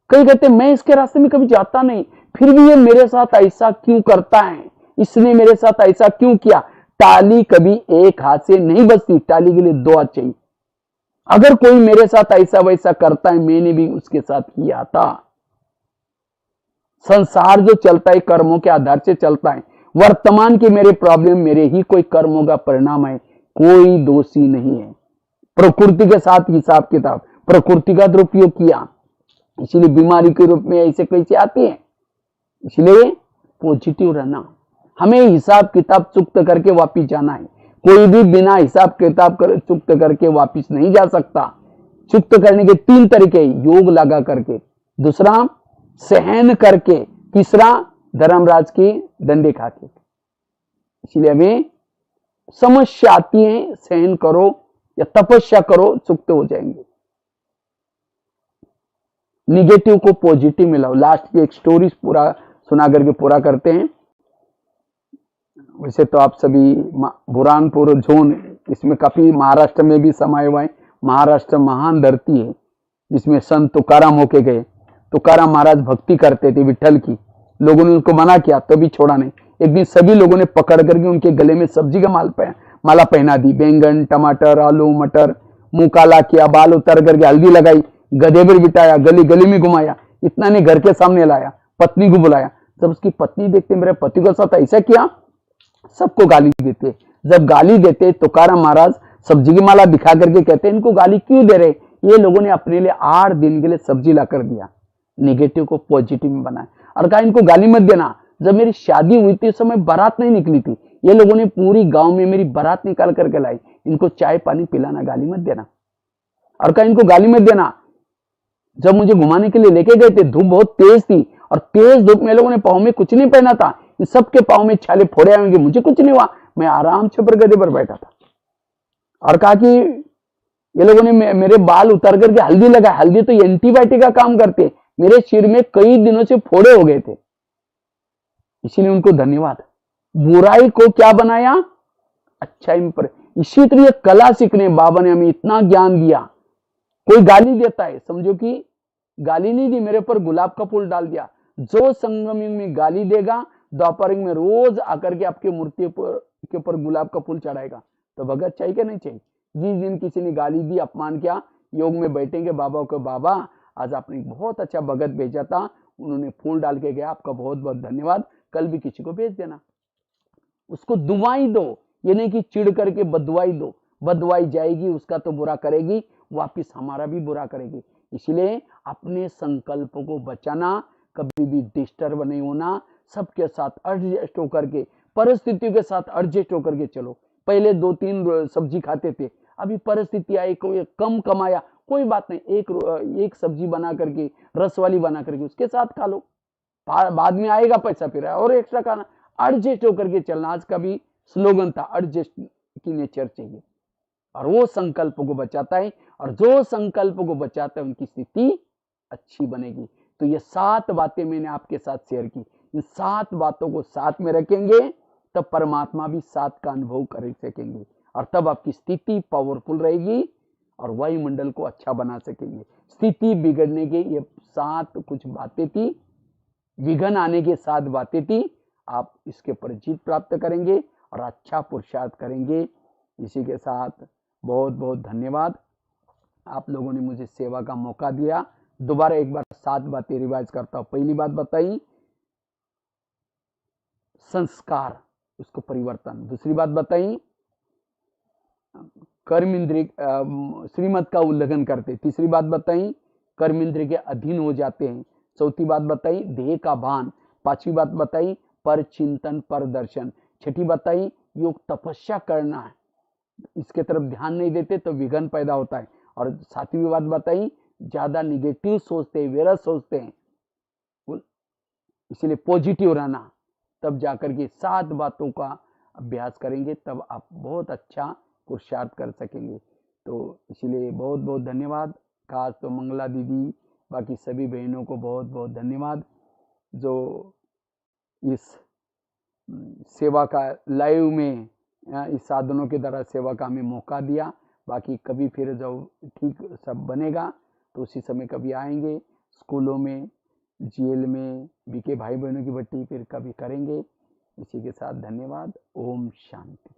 कई कहते मैं इसके रास्ते में कभी जाता नहीं, फिर भी ये मेरे साथ ऐसा क्यों करता है, इसने मेरे साथ ऐसा क्यों किया। टाली कभी एक हाथ से नहीं बजती, टाली के लिए दो हाथ चाहिए। अगर कोई मेरे साथ ऐसा वैसा करता है, मैंने भी उसके साथ किया था। संसार जो चलता है कर्मों के आधार से चलता है। वर्तमान की मेरे प्रॉब्लम मेरे ही कोई कर्मों का परिणाम है, कोई दोषी नहीं है। प्रकृति के साथ हिसाब किताब, प्रकृति का दुरुपयोग किया, इसलिए बीमारी के रूप में ऐसे कैसे आती है। इसलिए पॉजिटिव रहना, हमें हिसाब किताब चुक्त करके वापिस जाना है। कोई भी बिना हिसाब किताब चुक्त करके वापिस नहीं जा सकता। चुक्त करने के 3 तरीके, योग लगा करके, दूसरा सहन करके, तीसरा धर्मराज की डंडे खा के। इसलिए हमें समस्या आती है, सहन करो या तपस्या करो, चुक्त हो जाएंगे। निगेटिव को पॉजिटिव में लाओ। लास्ट की एक स्टोरी पूरा सुना करके पूरा करते हैं। वैसे तो आप सभी बुरहानपुर जोन, इसमें काफी महाराष्ट्र में भी समाये हुआ है। महाराष्ट्र महान धरती है जिसमें संत तुकाराम होके गए। तुकाराम महाराज भक्ति करते थे विठल की, लोगों ने उनको मना किया तो भी छोड़ा नहीं। एक दिन सभी लोगों ने पकड़ करके उनके गले में सब्जी का माला पहना दी। बैंगन, टमाटर, आलू, मटर, मुंह काला किया, बाल उतर करके हल्दी लगाई, गधे पर बिठाया, गली गली में घुमाया, इतना ने घर के सामने लाया, पत्नी को बुलाया। जब उसकी पत्नी देखते मेरे पति के साथ ऐसा किया, सबको गाली देते। जब गाली देते तुकाराम महाराज सब्जी की माला दिखा करके कहते इनको गाली क्यों दे रहे, ये लोगों ने अपने लिए 8 दिन के लिए सब्जी ला कर दिया। निगेटिव को पॉजिटिव में बनाया और कहा इनको गाली मत देना। जब मेरी शादी हुई थी उस समय बारात नहीं निकली थी, ये लोगों ने पूरी गांव में मेरी बारात निकाल करके लाई, इनको चाय पानी पिलाना, गाली मत देना। और कहा इनको गाली मत देना। जब मुझे घुमाने के लिए लेके गए थे, धूप बहुत तेज थी और तेज धूप में लोगों ने पाँव में कुछ नहीं पहना था, इन सबके पाँव में छाले फोड़े आएंगे, मुझे कुछ नहीं हुआ, मैं आराम से ऊपर गधे पर बैठा था। और कहा कि ये लोगों ने मेरे बाल उतार करके हल्दी लगाया, हल्दी तो एंटीबायोटिक का काम करते, मेरे सिर में कई दिनों से फोड़े हो गए थे, इसीलिए उनको धन्यवाद। बुराई को क्या बनाया, अच्छाई में पर। इसी तरह कला सीखने बाबा ने हमें इतना ज्ञान दिया। कोई गाली देता है, समझो कि गाली नहीं दी, मेरे पर गुलाब का फूल डाल दिया। जो संगम युग में गाली देगा, द्वापर युग में रोज आकर के आपके मूर्ति के ऊपर गुलाब का फूल चढ़ाएगा। तो भगत चाहिए कि नहीं चाहिए? जिस दिन किसी ने गाली दी, अपमान किया, योग में बैठेंगे बाबा को, बाबा आज आपने बहुत अच्छा भगत भेजा था, उन्होंने फूल डाल के गया, आपका बहुत बहुत धन्यवाद, कल भी किसी को भेज देना। उसको दुआई दो, ये नहीं कि चिढ़ करके बदवाई दो। बदवाई जाएगी, उसका तो बुरा करेगी, वापिस हमारा भी बुरा करेगी। इसलिए अपने संकल्पों को बचाना, कभी भी डिस्टर्ब नहीं होना, सबके साथ एडजस्ट होकर के, परिस्थितियों के साथ एडजस्ट होकर के चलो। पहले 2-3 सब्जी खाते थे, अभी परिस्थिति आई, कोई कम कमाया, कोई बात नहीं, एक सब्जी बना करके, रस वाली बना करके उसके साथ खा लो, बाद में आएगा पैसा फिर और एक्स्ट्रा खाना। एडजस्ट होकर के चलना, आज का भी स्लोगन था, एडजस्ट की नेचर चाहिए, और वो संकल्प को बचाता है, और जो संकल्प को बचाता है उनकी स्थिति अच्छी बनेगी। तो ये 7 बातें मैंने आपके साथ शेयर की। इन 7 बातों को साथ में रखेंगे तब परमात्मा भी 7 का अनुभव कर सकेंगे, और तब आपकी स्थिति पावरफुल रहेगी और वायुमंडल को अच्छा बना सकेंगे। स्थिति बिगड़ने के ये 7 कुछ बातें थी, विघ्न आने के 7 बातें थी। आप इसके पर जीत प्राप्त करेंगे और अच्छा पुरुषार्थ करेंगे। इसी के साथ बहुत बहुत धन्यवाद। आप लोगों ने मुझे सेवा का मौका दिया। दोबारा एक बार 7 बातें रिवाइज करता हूं। पहली बात बताई संस्कार, उसको परिवर्तन। दूसरी बात बताई कर्म इंद्रिय श्रीमत का उल्लंघन करते। तीसरी बात बताई कर्म इंद्रिय के अधीन हो जाते हैं। चौथी बात बताई देह का भान। पांचवी बात बताई पर चिंतन पर दर्शन। छठी बताई योग तपस्या करना है, इसके तरफ ध्यान नहीं देते तो विघ्न पैदा होता है। और सातवीं बात बताई ज्यादा निगेटिव सोचते हैं, व्यर्थ सोचते हैं, इसलिए पॉजिटिव रहना। तब जाकर के 7 बातों का अभ्यास करेंगे, तब आप बहुत अच्छा पुरुषार्थ कर सकेंगे। तो इसलिए बहुत बहुत धन्यवाद। खास तो मंगला दीदी, बाकी सभी बहनों को बहुत बहुत धन्यवाद जो इस सेवा का लाइव में इस साधनों के द्वारा सेवा का हमें मौका दिया। बाकी कभी फिर जब ठीक सब बनेगा तो उसी समय कभी आएंगे, स्कूलों में, जेल में, बीके भाई बहनों की भट्टी फिर कभी करेंगे। इसी के साथ धन्यवाद। ओम शांति।